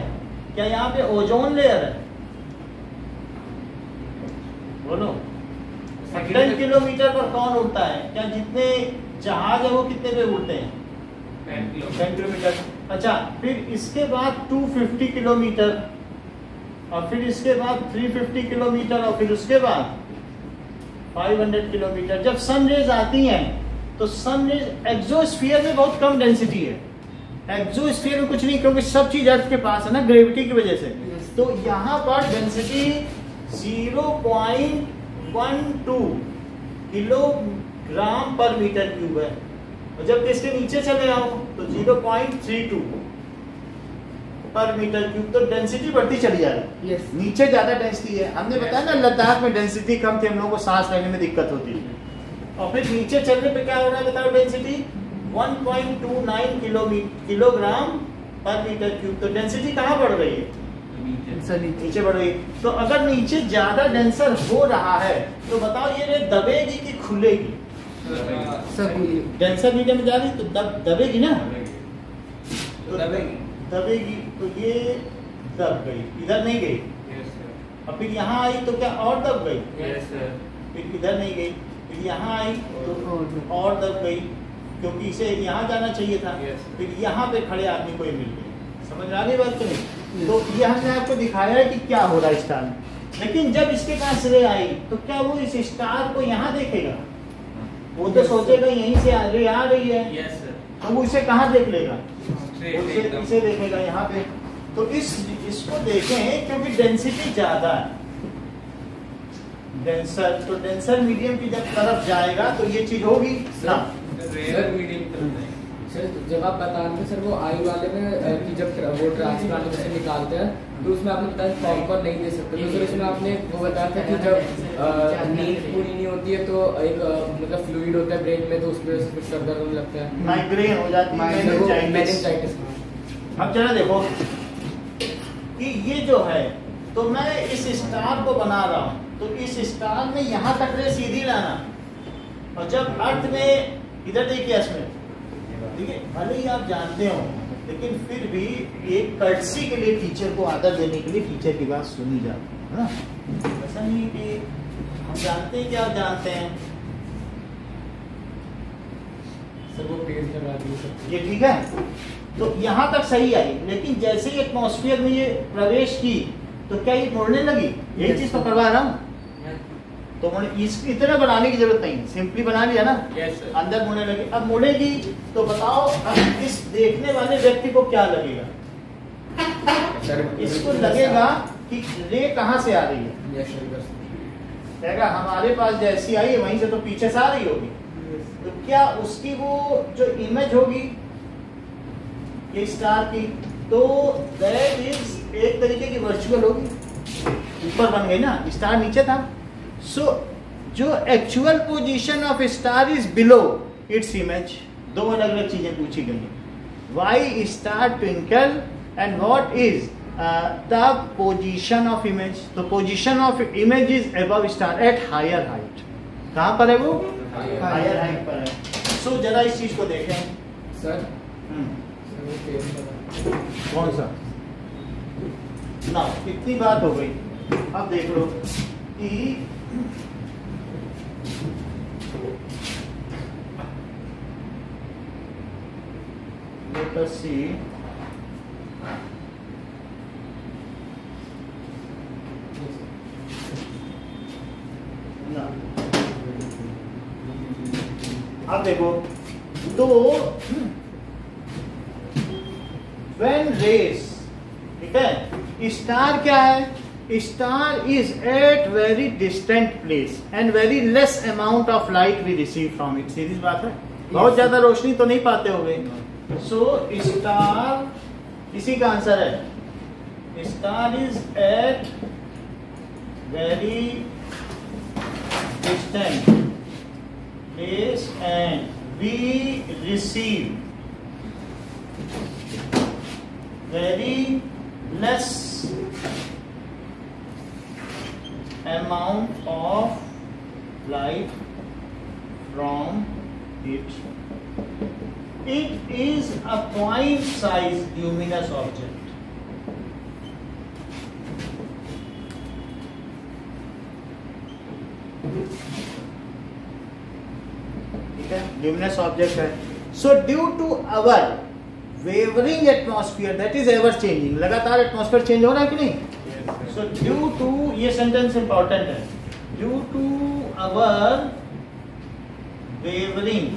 [SPEAKER 1] क्या यहाँ पे ओजोन लेयर है? बोलो। 10 किलोमीटर पर कौन उड़ता है? क्या जितने जहाज है वो कितने पे उड़ते हैं? 10 किलोमीटर। अच्छा, फिर इसके बाद 250 किलोमीटर, और फिर इसके बाद 350 किलोमीटर, और फिर उसके बाद 500 किलोमीटर। जब सन रेज आती हैं तो सन रेज एक्सोस्फीयर में बहुत कम डेंसिटी है, एक्सोस्फीयर में कुछ नहीं, क्योंकि सब चीज अर्थ के पास है ना, ग्रेविटी की वजह से। तो यहाँ पर डेंसिटी 0.12 किलोग्राम पर मीटर क्यूब है, और जब इसके नीचे चले आओ तो 0.32 पर मीटर क्यूब। तो डेंसिटी बढ़ती चली जा रही है।
[SPEAKER 5] यस।
[SPEAKER 1] नीचे ज्यादा डेंसिटी है। हमने बताया ना लद्दाख में डेंसिटी कम थी, हम लोगों को सांस लेने में दिक्कत होती है, और फिर नीचे चलने पे क्या हो रहा है बताओ? डेंसिटी 1.29 किलोग्राम पर मीटर क्यूब। तो डेंसिटी कहाँ बढ़ रही है? नीचे बढ़ रही है। तो अगर नीचे ज्यादा डेंसर हो रहा है तो बताओ ये रेत दबेगी कि खुलेगी? डेंसर मीडियम में जा रही तो दबेगी ना, तो दबेगी। तो ये दब गई, इधर नहीं गई, और फिर यहाँ आई तो क्या और दब गई? फिर इधर नहीं गई, फिर यहाँ आई तो और दब गई, क्योंकि इसे यहाँ जाना चाहिए था। फिर यहाँ पे खड़े आदमी को ये मिल गई। समझ आ गई बात कि नहीं? तो ये हमने आपको दिखाया है कि क्या हो रहा है स्टार में। लेकिन जब इसके पास रे आई तो क्या वो इस स्टार को यहाँ देखेगा? वो तो सोचेगा यहीं से रे आ रही है, तो वो इसे कहाँ देख लेगा? इसे देखेगा यहाँ पे। तो इसको देखें, क्योंकि डेंसिटी ज्यादा है डेंसर, तो डेंसर मीडियम की जब तरफ जाएगा तो ये चीज होगी ना।
[SPEAKER 5] सर जब आप बता रहे थे सर वो आई वाले में कि जब वो ट्रांसप्लांट से निकालते हैं तो उसमें आपने बताया पॉपकॉर्न नहीं दे सकते, तो सर इसमें आपने वो बताया था कि जब नींद पूरी नहीं होती है तो एक मतलब फ्लूइड होता है ब्रेन में, तो उसकी वजह से फिर सर दर्द होने लगता है,
[SPEAKER 1] माइग्रेन हो जाती है,
[SPEAKER 5] मेनिंजाइटिस।
[SPEAKER 1] अब जरा देखो कि ये जो है, तो मैं इस स्टार को बना रहा हूँ, तो इस स्टार में यहाँ तक रे सीधी लाना, और जब अर्थ में इधर देखिए इसमें, ठीक है, भले ही आप जानते हो, लेकिन फिर भी एक कर्टसी के लिए टीचर को आदर देने के लिए टीचर की बात सुनी जाती है ना। ऐसा नहीं कि हम जानते हैं कि आप जानते हैं।
[SPEAKER 5] सर वो पेज लगा दिए सर,
[SPEAKER 1] ये ठीक है, तो यहाँ तक सही आई, लेकिन जैसे ही एटमॉस्फेयर में ये प्रवेश की तो क्या ये मुड़ने लगी? यही चीज तो करवा रहा हूँ। तो इतना बनाने की जरूरत नहीं, सिंपली बना लिया ना। अंदर मुड़ने लगी। अब मुड़ेगी तो बताओ इस देखने वाले व्यक्ति को क्या लगेगा? इसको लगेगा कि रे कहाँ से आ रही है। कहेगा हमारे पास जैसी आई है वहीं से तो पीछे से आ रही होगी। तो क्या उसकी वो जो इमेज होगी ये स्टार की, तो दैट इज एक तरीके की वर्चुअल होगी, ऊपर बन गई ना, स्टार नीचे था। सो जो actual position of star is below its image. दो अलग अलग चीजें पूछी गई हैं, why star twinkle and what is the position of image. तो position of image is above star at higher height. कहां पर है वो? हायर हाइट पर है। सो जरा इस चीज को देखें
[SPEAKER 5] सर
[SPEAKER 1] कौन सा ना, इतनी बात हो गई। अब देख लो कि let us see ना, अब देखो तो when rays, ठीक है, स्टार क्या है? Star is at very distant place and very less amount of light we receive from it. Serious बात है, बहुत ज्यादा रोशनी तो नहीं पाते होंगे। सो स्टार, इसी का आंसर है star is at very distant place and we receive very less amount of light from it. It is a point-sized luminous object. ठीक है, luminous object है। So due to our wavering atmosphere that is ever changing, लगातार atmosphere change हो रहा है कि नहीं? So due to, ये सेंटेंस इंपॉर्टेंट है, due to our wavering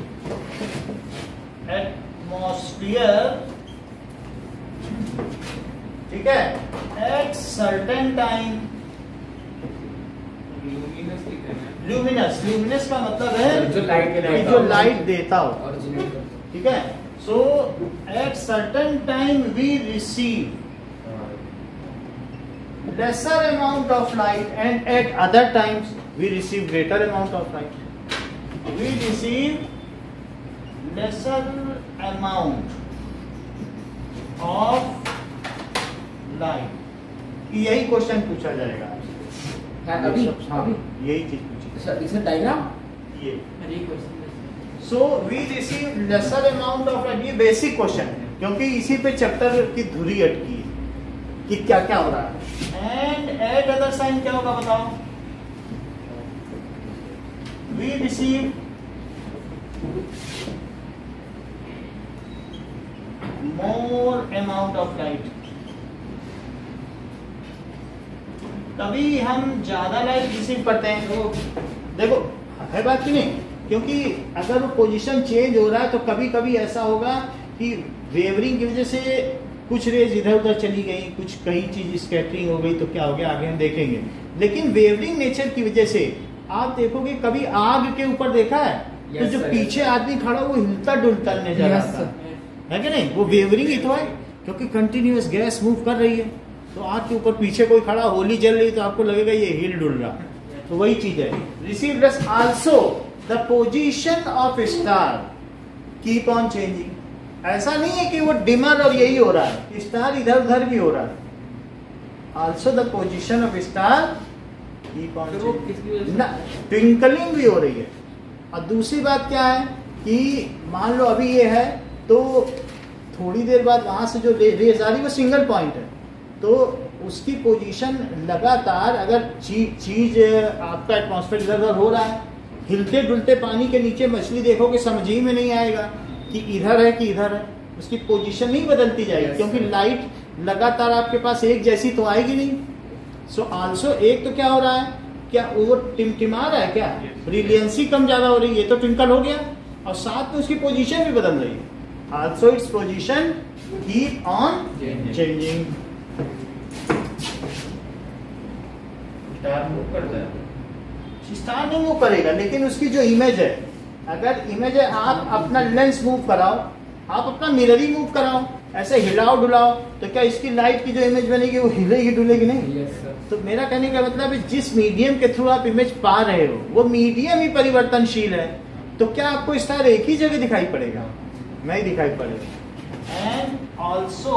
[SPEAKER 1] atmosphere, ठीक है, at certain time, luminous का मतलब है जो लाइट देता हो, ठीक है। So at certain time we receive lesser amount of light and at other times we receive greater amount of light. We receive lesser amount of light. यही question पूछा जाएगा
[SPEAKER 5] अभी
[SPEAKER 1] यही चीज पूछी
[SPEAKER 5] सर, इसमें डायग्राम
[SPEAKER 1] ये so we receive lesser amount of light. ये बेसिक क्वेश्चन है क्योंकि इसी पे चैप्टर की धुरी अटकी है कि क्या क्या हो रहा है। एंड एट अदर साइन क्या होगा बताओ? We receive more amount of light. कभी हम ज्यादा लाइट रिसीव करते हैं तो देखो है बात की नहीं, क्योंकि अगर वो पोजीशन चेंज हो रहा है तो कभी कभी ऐसा होगा कि वेवरिंग की वजह से कुछ रेज इधर उधर चली गई, कुछ कई चीज स्कैटरिंग हो गई, तो क्या हो गया आगे हम देखेंगे। लेकिन वेवरिंग नेचर की वजह से आप देखोगे, कभी आग के ऊपर देखा है तो जो पीछे आदमी खड़ा वो हिलता डुलता नजर आता है कि नहीं? वो वेवरिंग ही तो है, क्योंकि कंटिन्यूअस गैस मूव कर रही है। तो आग के ऊपर पीछे कोई खड़ा, होली जल रही तो आपको लगेगा ये हिल डुल रहा, तो वही चीज है। Receive less also the position of star keep on changing. ऐसा नहीं है कि वो डिमर और यही हो रहा है, स्टार इधर उधर भी हो रहा है। Also the position of star keep on changing, twinkling भी हो रही है। और दूसरी बात क्या है कि मान लो अभी ये है तो थोड़ी देर बाद वहां से जो रेज आ रही है वो सिंगल पॉइंट है, तो उसकी पोजीशन लगातार, अगर चीज आपका एटमॉस्फेयर इधर उधर हो रहा है, हिलते डुलते पानी के नीचे मछली देखोगे समझ ही में नहीं आएगा कि इधर है कि इधर है, उसकी पोजीशन नहीं बदलती जाएगी क्योंकि लाइट लगातार आपके पास एक जैसी तो आएगी नहीं। सो आल्सो एक तो क्या हो रहा है, क्या वो टिमटिमा रहा है, क्या ब्रिलियंसी कम ज्यादा हो रही है, तो ट्विंकल हो गया, और साथ में उसकी पोजीशन भी बदल रही है। Also its position keep on changing.
[SPEAKER 2] Star move करता है,
[SPEAKER 1] स्टार नहीं मूव करेगा, लेकिन उसकी जो इमेज है, अगर इमेज है आप अपना लेंस मूव कराओ, आप अपना मिरर ही मूव कराओ, ऐसे हिलाओ डुलाओ, तो क्या इसकी लाइट की जो इमेज बनेगी वो हिलेगी डुलेगी नहीं? तो मेरा कहने का मतलब है जिस मीडियम के थ्रू आप इमेज पा रहे हो वो मीडियम ही परिवर्तनशील है, तो क्या आपको स्टार एक ही जगह दिखाई पड़ेगा? नहीं दिखाई पड़ेगा। And also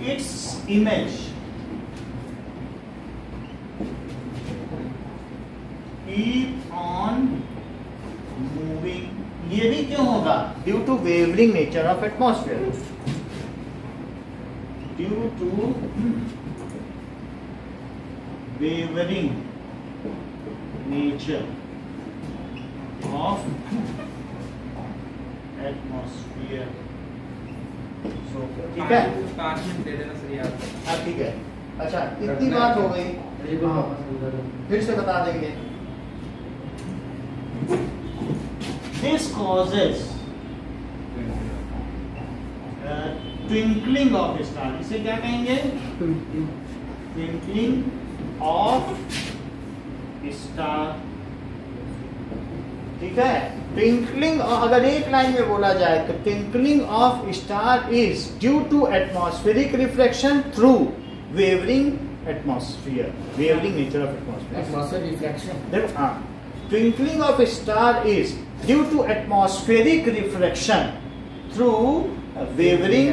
[SPEAKER 1] its image keep on moving, ये भी क्यों होगा? Due to wavering nature of atmosphere, due to wavering nature of atmosphere. ठीक है,
[SPEAKER 2] 5 मिनट दे देना सर याद।
[SPEAKER 1] हाँ ठीक है। अच्छा इतनी बात हो गई, फिर से बता देंगे। This causes twinkling of star, इसे क्या कहेंगे? Twinkling of star. ठीक है, ट्विंकलिंग, अगर एक लाइन में बोला जाए तो twinkling of star is due to atmospheric reflection through wavering atmosphere, wavering nature of atmosphere,
[SPEAKER 5] atmosphere reflection.
[SPEAKER 1] देखो हाँ, twinkling of star is due to atmospheric reflection through wavering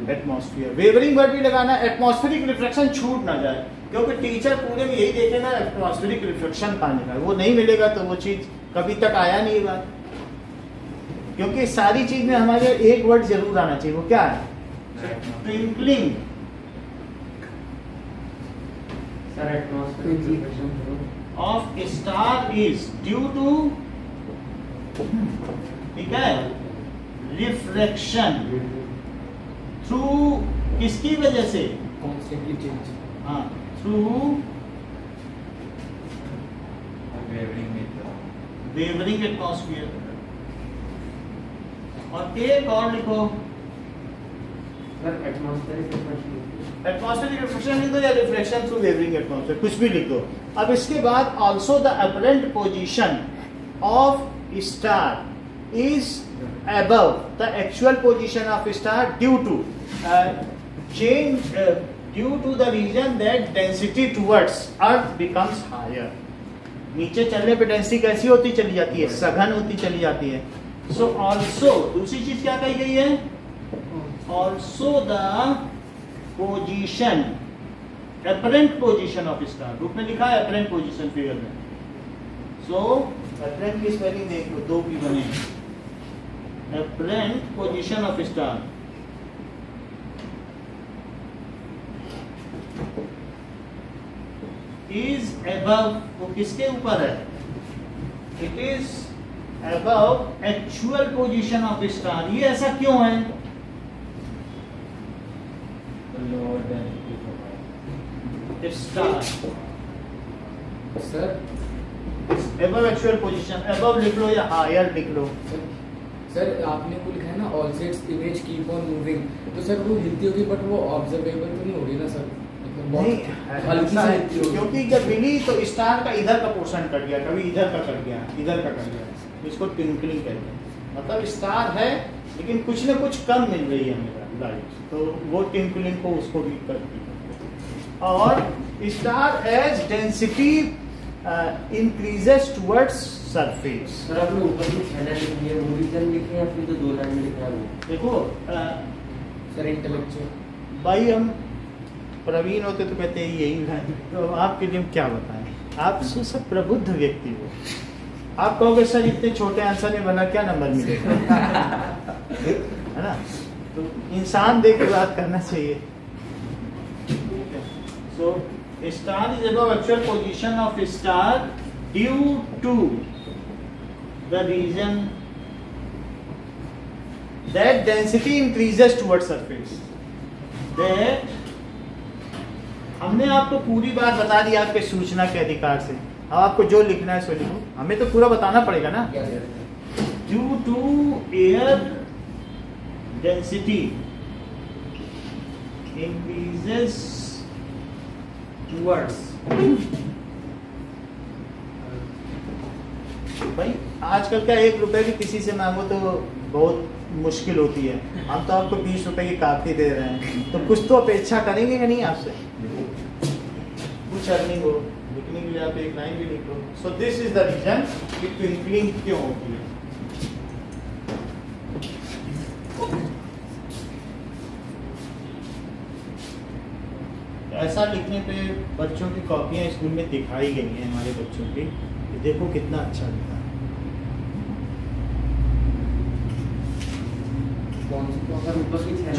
[SPEAKER 1] atmosphere. Wavering word भी लगाना, atmospheric reflection छूट ना जाए, क्योंकि teacher पूरे में यही देखे ना एटमॉस्फेरिक रिफ्लेक्शन पाने का, वो नहीं मिलेगा तो वो चीज कभी तक आया नहीं बात। क्योंकि सारी चीज में हमारे एक वर्ड जरूर आना चाहिए, वो क्या है? Twinkling of star is due to, ठीक है, रिफ्लेक्शन थ्रू, किसकी वजह से?
[SPEAKER 5] Constantly change.
[SPEAKER 1] हाँ, थ्रू वेवरिंग एटमॉस्फेयर। और एक और लिखो, एटमॉस्फेरिक रिफ्लेक्शन लिख दो या रिफ्लेक्शन थ्रू वेवरिंग एटमॉस्फेयर, कुछ भी लिख दो। अब इसके बाद also the apparent position of star is above the actual position of star due to change due to the reason that density towards earth becomes higher। नीचे चलने पे डेंसिटी कैसी होती चली जाती है? सघन होती चली जाती है। सो ऑल्सो, दूसरी चीज क्या कही गई है? Also the position, apparent position of star, book में लिखा है अपरेंट पोजीशन फिगर में। सो अपरेंट की स्पेलिंग देख लो, दो भी बने, apparent position of star is above, वो किसके ऊपर है? It is above actual position of star। ये ऐसा क्यों है? Star
[SPEAKER 5] sir
[SPEAKER 1] above actual position, above लिख लो या higher लिख लो।
[SPEAKER 5] सर आपने को लिखा है ना all sets image keep on moving, तो सर वो हिलती होगी बट वो ऑब्जर्वेबल तो नहीं होगी ना सर?
[SPEAKER 1] नहीं,
[SPEAKER 5] हल्की सी हिलती होगी।
[SPEAKER 1] क्योंकि जब मिली तो स्टार का इधर का पोर्शन कट गया, कभी इधर का कट गया, इधर का कट गया, इसको ट्विंकलिंग कहते हैं। मतलब स्टार है लेकिन कुछ ना कुछ कम मिल रही है हमें लाइट, तो वो ट्विंकलिंग को उसको भी करती है। और star as density increases towards surface.
[SPEAKER 6] Sir आपने ऊपर में 6 लाइन लिखी है, वो रीजन लिखे या फिर तो 2 लाइन में लिखा है वो?
[SPEAKER 1] देखो
[SPEAKER 5] सर इंटेलेक्चुअल
[SPEAKER 1] भाई, हम प्रवीण होते तो कहते हैं यही लाइन, तो आपके लिए हम क्या बताएं? आप सब प्रबुद्ध व्यक्ति हो, आप कहोगे सर इतने छोटे आंसर में बना क्या नंबर मिलेगा? है ना, तो इंसान देख के बात करना चाहिए। So star is above actual position of star due to the region that density increases towards surface। that हमने आपको पूरी बात बता दी आपके सूचना के अधिकार से, अब आपको जो लिखना है सो लिखो, हमें तो पूरा बताना पड़ेगा ना। Due to air density increases towards, भाई आजकल का 1 रुपए भी किसी से मांगो तो बहुत मुश्किल होती है, हम तो आपको 20 रुपए की काफी दे रहे हैं, तो कुछ तो अपेक्षा करेंगे कि नहीं आपसे? कुछ अर्निंग हो, लिखने के लिए आप एक लाइन भी लिख लो। So this is the reason कि ट्विंकलिंग क्यों होती है। ऐसा लिखने पे बच्चों की कॉपियां स्कूल में दिखाई गई हैं हमारे बच्चों की, देखो कितना अच्छा लिखा है।
[SPEAKER 5] कौन सी
[SPEAKER 6] तो अगर ऊपर की छह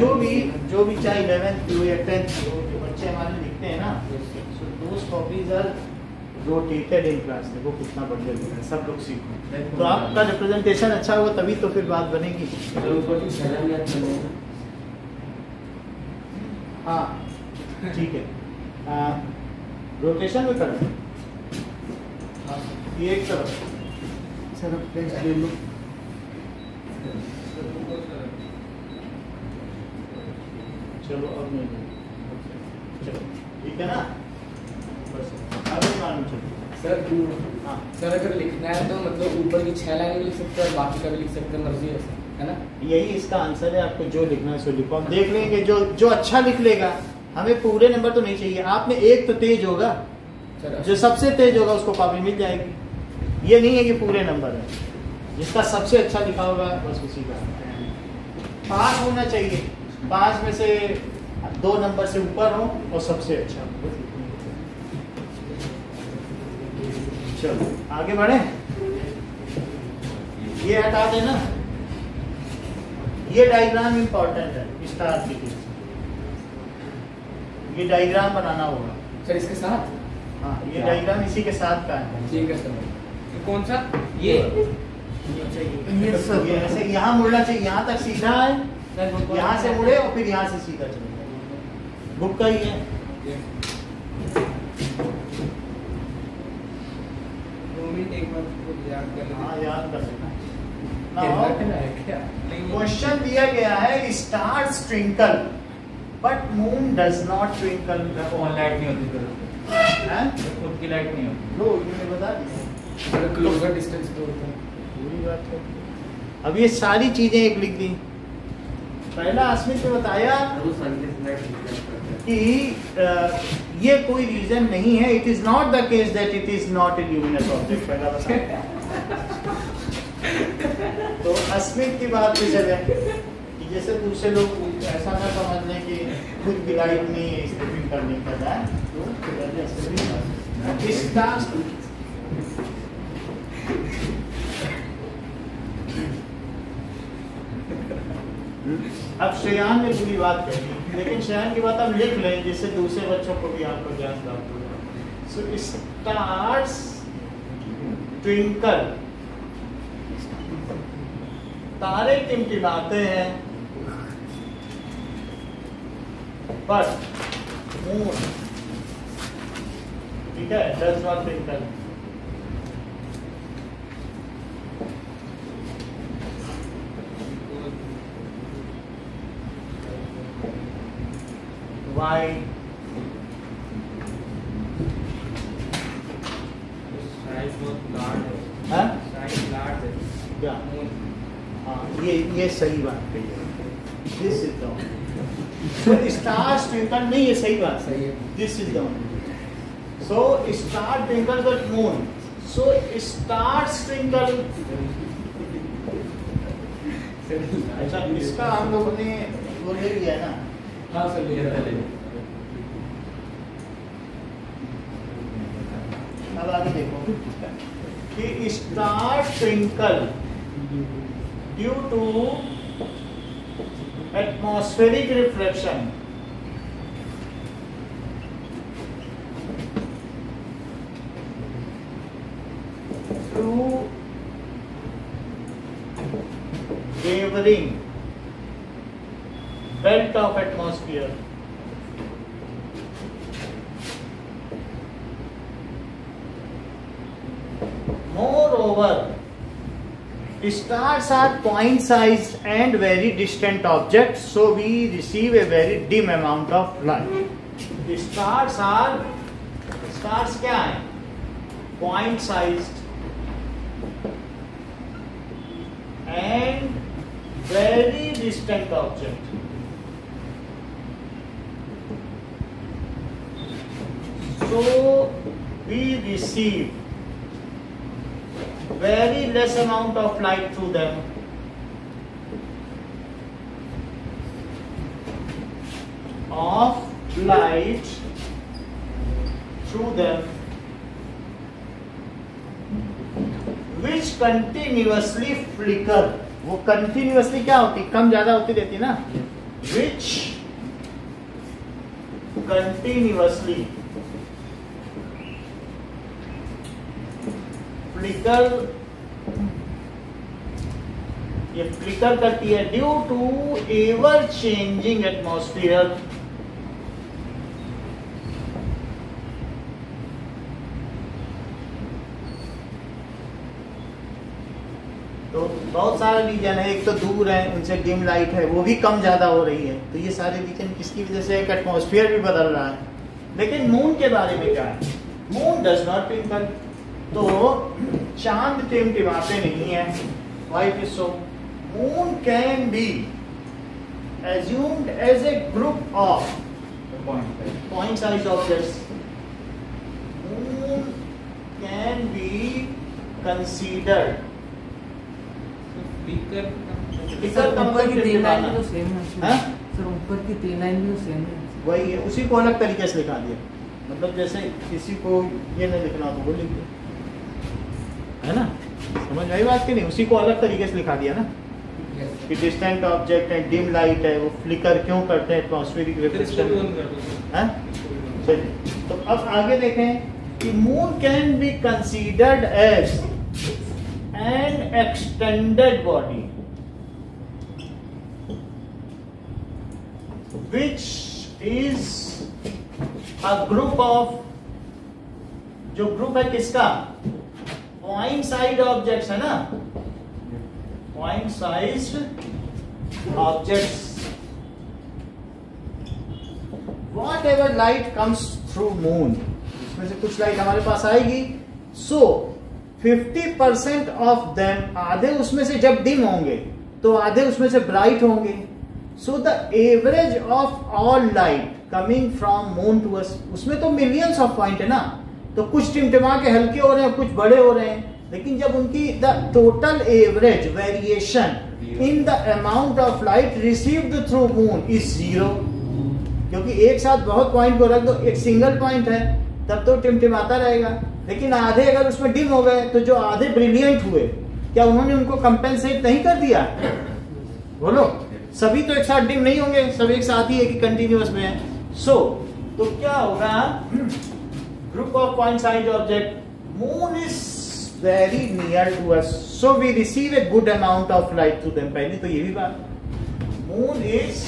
[SPEAKER 1] जो भी चाहे 11th की हो या 10th की हो, जो बच्चे हमारे लिखते हैं ना, so those copies are rotated in class। देखो कितना बढ़िया लिखा है, सब लोग सीखो। तो आपका रिप्रेजेंटेशन अच्छा होगा तभी तो फिर बात बनेगी।
[SPEAKER 6] अगर ऊपर की छह या छह
[SPEAKER 1] हाँ ठीक है, रोटेशन में करें। ये एक तरफ सर प्लेस ले लो। चलो अब नहीं, चलो ठीक है ना, बस आगे मालूम चलो।
[SPEAKER 5] सर
[SPEAKER 1] हाँ
[SPEAKER 5] सर अगर लिखना है तो मतलब ऊपर की 6 लाइन भी लिख सकते हैं और बाकी का भी लिख सकते हैं, मर्जी है सर, है ना?
[SPEAKER 1] यही इसका आंसर है। आपको जो लिखना है सो लिखो, हम देख लेंगे। जो अच्छा लिख लेगा, हमें पूरे नंबर तो नहीं चाहिए। आप में एक तो तेज होगा,
[SPEAKER 5] सर
[SPEAKER 1] जो सबसे तेज होगा उसको कॉपी मिल जाएगी। ये नहीं है कि पूरे नंबर है, जिसका सबसे अच्छा लिखा होगा बस उसी का पास होना चाहिए। 5 में से 2 नंबर से ऊपर हो और सबसे अच्छा हो। चलो आगे बढ़े। ये हटा देना, ये डायग्राम इंपॉर्टेंट है स्टार की। ये डायग्राम बनाना होगा
[SPEAKER 5] सर इसके साथ।
[SPEAKER 1] हाँ, ये डायग्राम इसी के साथ का है।
[SPEAKER 5] ठीक है सर।
[SPEAKER 2] कौन सा? ये
[SPEAKER 1] ये ऐसे यहाँ मुड़ना चाहिए, यहाँ तक सीधा है, यहाँ से मुड़े और फिर यहाँ से सीधा चले। बुक का ही है।
[SPEAKER 2] 2 मिनट एक बार उसको याद कर लेना।
[SPEAKER 1] हाँ याद कर लेना।
[SPEAKER 2] नहीं,
[SPEAKER 1] क्वेश्चन दिया गया है stars twinkle but moon does not twinkle.
[SPEAKER 7] Light नहीं होती फिर, खुद की लाइट नहीं होती।
[SPEAKER 1] लो इन्होंने बता दिया।
[SPEAKER 5] सर क्लोजर डिस्टेंस पे होता है।
[SPEAKER 1] पूरी बात है। अब ये सारी चीजें एक लिख दी। पहला अस्मित ने बताया
[SPEAKER 6] वो संदेश लाइट रिफ्लेक्ट करता है।
[SPEAKER 1] कि ये कोई रीजन नहीं है। It is not the case that it is not a luminous object. पहला बताया। तो अस्मित की बात पे चले कि जैसे दूसरे लोग ऐसा ना समझ लें कि खुद की लाइट नहीं है, स्ट्रिपिंग करने का है। तो इसका अब श्रेयान ने पूरी बात कही, लेकिन श्रेयान की बात आप लिख लें जिससे दूसरे बच्चों को भी आपको ज्ञान प्राप्त होगा। सो स्टार्स ट्विंकल, तारे टिमटिमाते हैं, पर मून, ठीक है, does not twinkle. Why?
[SPEAKER 2] Size बहुत लार्ज है।
[SPEAKER 1] हाँ?
[SPEAKER 2] साइज लार्ज है।
[SPEAKER 1] क्या? हाँ, ये सही बात कही है। This is the one. So stars twinkle नहीं, ये सही बात
[SPEAKER 5] सही है।
[SPEAKER 1] This is the one. So star twinkle but moon. So stars twinkle. अच्छा, इसका हम लोगों ने वो ले लिया ना।
[SPEAKER 5] हाँ सर ले रहा है।
[SPEAKER 1] अब आगे देखो कि star twinkle due to atmospheric reflection through wavering belt of atmosphere. Moreover, stars are point-sized and very distant objects, so we receive a very dim amount of light. Stars क्या है? Point-sized and very distant object. So we receive very less amount of light through them. Which continuously flicker. वो continuously क्या होती, कम ज्यादा होती रहती ना, विच कंटिन्यूअसली फ्लिकर, ये फ्लिकर करती है due to ever changing atmosphere, तो बहुत सारे रीजन है, एक तो दूर है उनसे डिम लाइट है वो भी कम ज्यादा हो रही है, तो ये सारे रीजन किसकी वजह से, एक एटमॉस्फेयर भी बदल रहा है। लेकिन मून के बारे में क्या है, मून डज नॉट ट्विंकल, तो चांद टिमटिमाते नहीं है, why it is so, moon can B assumed as a group of point size objects, moon can be considered,
[SPEAKER 2] flicker
[SPEAKER 1] flicker का
[SPEAKER 6] ऊपर की
[SPEAKER 1] मतलब
[SPEAKER 6] 3 लाइन
[SPEAKER 1] टिमटिमाना।
[SPEAKER 6] भी तो सेम है
[SPEAKER 1] हाँ?
[SPEAKER 6] सर, ऊपर की 3 लाइन भी तो सेम है।
[SPEAKER 1] वही है, उसी को अलग तरीके से लिखा दिया, मतलब जैसे किसी को ये नहीं लिखना तो वो लिख दिया, है ना, समझ आई बात की नहीं, उसी को अलग तरीके से लिखा दिया ना, कि डिस्टेंट ऑब्जेक्ट है, डिम लाइट है, वो फ्लिकर क्यों करते हैं, एटमॉस्फेरिक रिफ्लेक्शन, हैं? चलिए, तो अब आगे देखें कि moon can be considered as an extended body which is a group of, जो ग्रुप है किसका, पॉइंट साइड ऑब्जेक्ट्स है ना, point size objects, whatever light comes through moon, इसमें से कुछ लाइट हमारे पास आएगी, सो 50% ऑफ देम, आधे उसमें से जब डिम होंगे तो आधे उसमें से ब्राइट होंगे, so the average of all light coming from moon to us, उसमें तो millions of point है ना, तो कुछ टिमटिमा के हल्के हो रहे हैं, कुछ बड़े हो रहे हैं, लेकिन जब उनकी the total average variation in the amount of light received through moon is 0, क्योंकि एक साथ बहुत पॉइंट को रख दो, एक सिंगल पॉइंट है तब तो टिमटिमाता रहेगा, लेकिन आधे अगर उसमें डिम हो गए तो जो आधे ब्रिलियंट हुए, क्या उन्होंने उनको कंपेंसेट नहीं कर दिया, बोलो, सभी तो एक साथ डिम नहीं होंगे, सब एक साथ ही है कि कंटिन्यूअस में है, सो तो क्या होगा, group of point size object, moon is very near to us, so we receive a good amount of light through them, पहले तो ये भी बात, moon is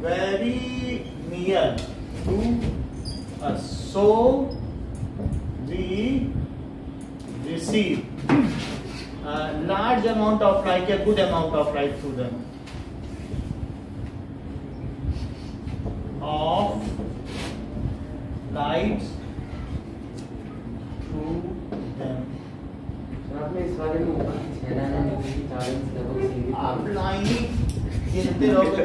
[SPEAKER 1] very near to us, so we receive large amount of light, a good amount of light through them, of light through them.
[SPEAKER 6] आपने इस बारे में ऊपर की 6 लाइन लिखी थी, 4 इंच लगभग सीधी,
[SPEAKER 1] आप लाइन गिनते रहोगे,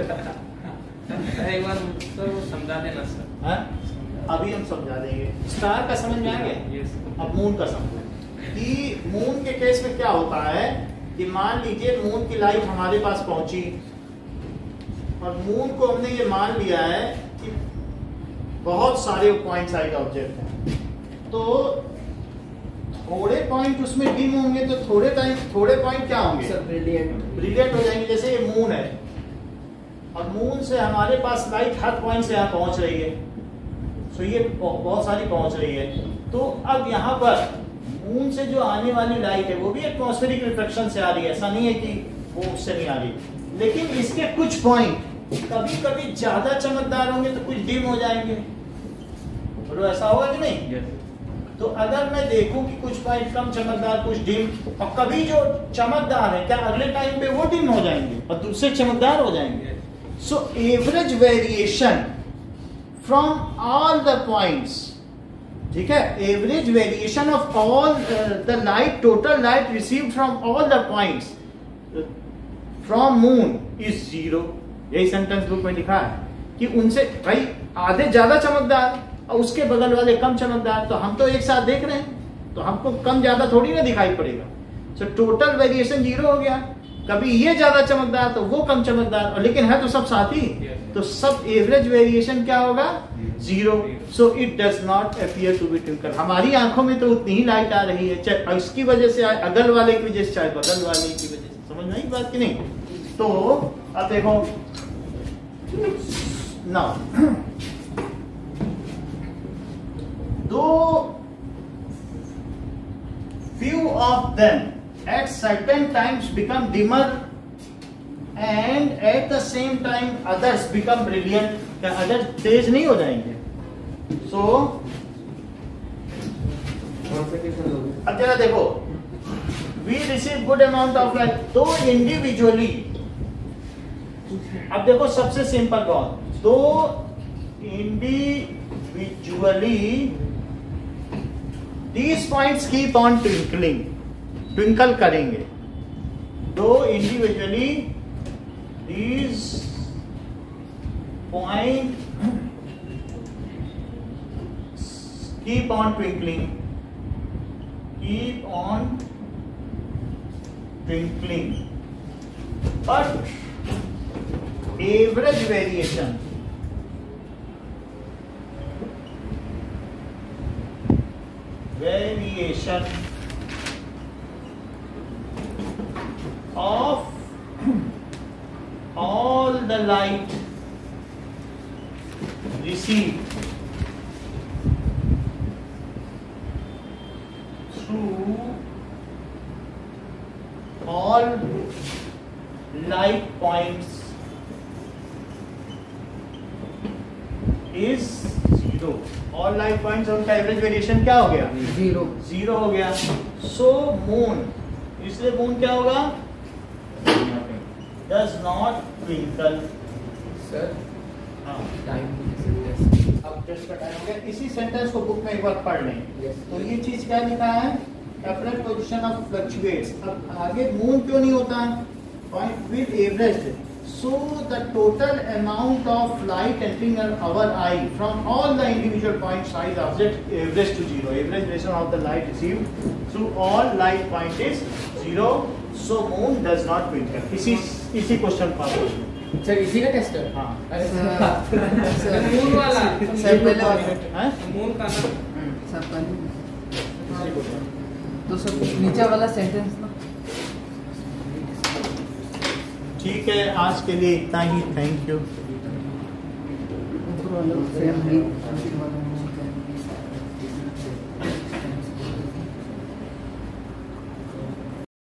[SPEAKER 2] एक बार सर वो समझा देना सर।
[SPEAKER 1] हाँ? अभी हम समझा देंगे, स्टार का समझ में आ गया,
[SPEAKER 2] यस।
[SPEAKER 1] अब मून का समझ कि मून के केस में क्या होता है कि मान लीजिए मून की लाइट हमारे पास पहुंची और मून को हमने ये मान लिया है कि बहुत सारे पॉइंट साइड ऑब्जेक्ट हैं, तो थोड़े पॉइंट उसमें डिम होंगे तो थोड़े पॉइंट क्या होंगे,
[SPEAKER 5] सब
[SPEAKER 1] ब्रिलियंट हो जाएंगे, जैसे ये मून है और मून से हमारे पास लाइट हर पॉइंट से यहाँ पहुंच रही है, सो ये बहुत सारी पहुंच रही है, तो अब यहाँ पर मून से जो आने वाली लाइट है वो भी एटमॉस्फेरिक रिफ्लेक्शन से आ रही है, ऐसा नहीं है कि वो उससे नहीं आ रही, लेकिन इसके कुछ पॉइंट कभी कभी ज्यादा चमकदार होंगे तो कुछ डिम हो जाएंगे, बोलो ऐसा होगा कि नहीं, तो अगर मैं देखूं कि कुछ पॉइंट कम चमकदार कुछ डिम, और कभी जो चमकदार है क्या अगले टाइम पे वो डिम हो जाएंगे और दूसरे चमकदार हो जाएंगे, so average variation from all the points, ठीक है, average variation of all the light, total light received from all the points from moon is 0, यही सेंटेंस बुक में लिखा है कि उनसे भाई आधे ज्यादा चमकदार और उसके बगल वाले कम चमकदार, तो हम तो एक साथ देख रहे हैं तो हमको कम ज्यादा थोड़ी ना दिखाई पड़ेगा, सो टोटल वेरिएशन 0 हो गया, कभी ये ज्यादा चमकदार तो वो कम चमकदार, और लेकिन है तो सब साथ ही, तो सब एवरेज वेरिएशन क्या होगा, 0, so it does not appear to be twinkle. हमारी आंखों में तो उतनी ही लाइट आ रही है, चाहे इसकी वजह से आए, अगल वाले की वजह से, चाहे बगल वाले की वजह से। समझ में आई बात कि नहीं? तो अब देखो now, though few of them at certain times become dimmer and at the same time others become brilliant, क्या अदर तेज नहीं हो जाएंगे? So अब जरा देखो, we receive good amount of light, though individually, अब देखो सबसे सिंपल बात, तो individually these points keep on twinkling, twinkle करेंगे, though individually these points keep on twinkling, keep on twinkling, but average variation of all the light received through all light points is 0. All light points उनका average variation क्या हो गया? 0 हो गया. So moon, इसलिए moon क्या होगा? Does not twinkle.
[SPEAKER 5] Sir
[SPEAKER 1] हाँ,
[SPEAKER 5] टाइम
[SPEAKER 1] अब टेस्ट का टाइम हो गया. इसी सेंटेंस को बुक में एक बार पढ़ लें. तो ये चीज क्या लिखा है? Apparent position of fluctuates. अब आगे मून क्यों नहीं होता? Point with average. So the total amount of light entering our eye from all the individual points size object average to 0. Average ratio of the light received through all light point is 0. So moon does not twinkle. इसी question का
[SPEAKER 5] sir इसी का test है.
[SPEAKER 1] हाँ.
[SPEAKER 5] अरे
[SPEAKER 2] moon वाला
[SPEAKER 5] sir पहले
[SPEAKER 1] हैं?
[SPEAKER 2] मून का ना
[SPEAKER 5] सर पहले तो सर नीचे वाला सेंटेंस ना.
[SPEAKER 1] ठीक है, आज के लिए इतना ही. Thank you.
[SPEAKER 5] ऊपर वाला सेम ही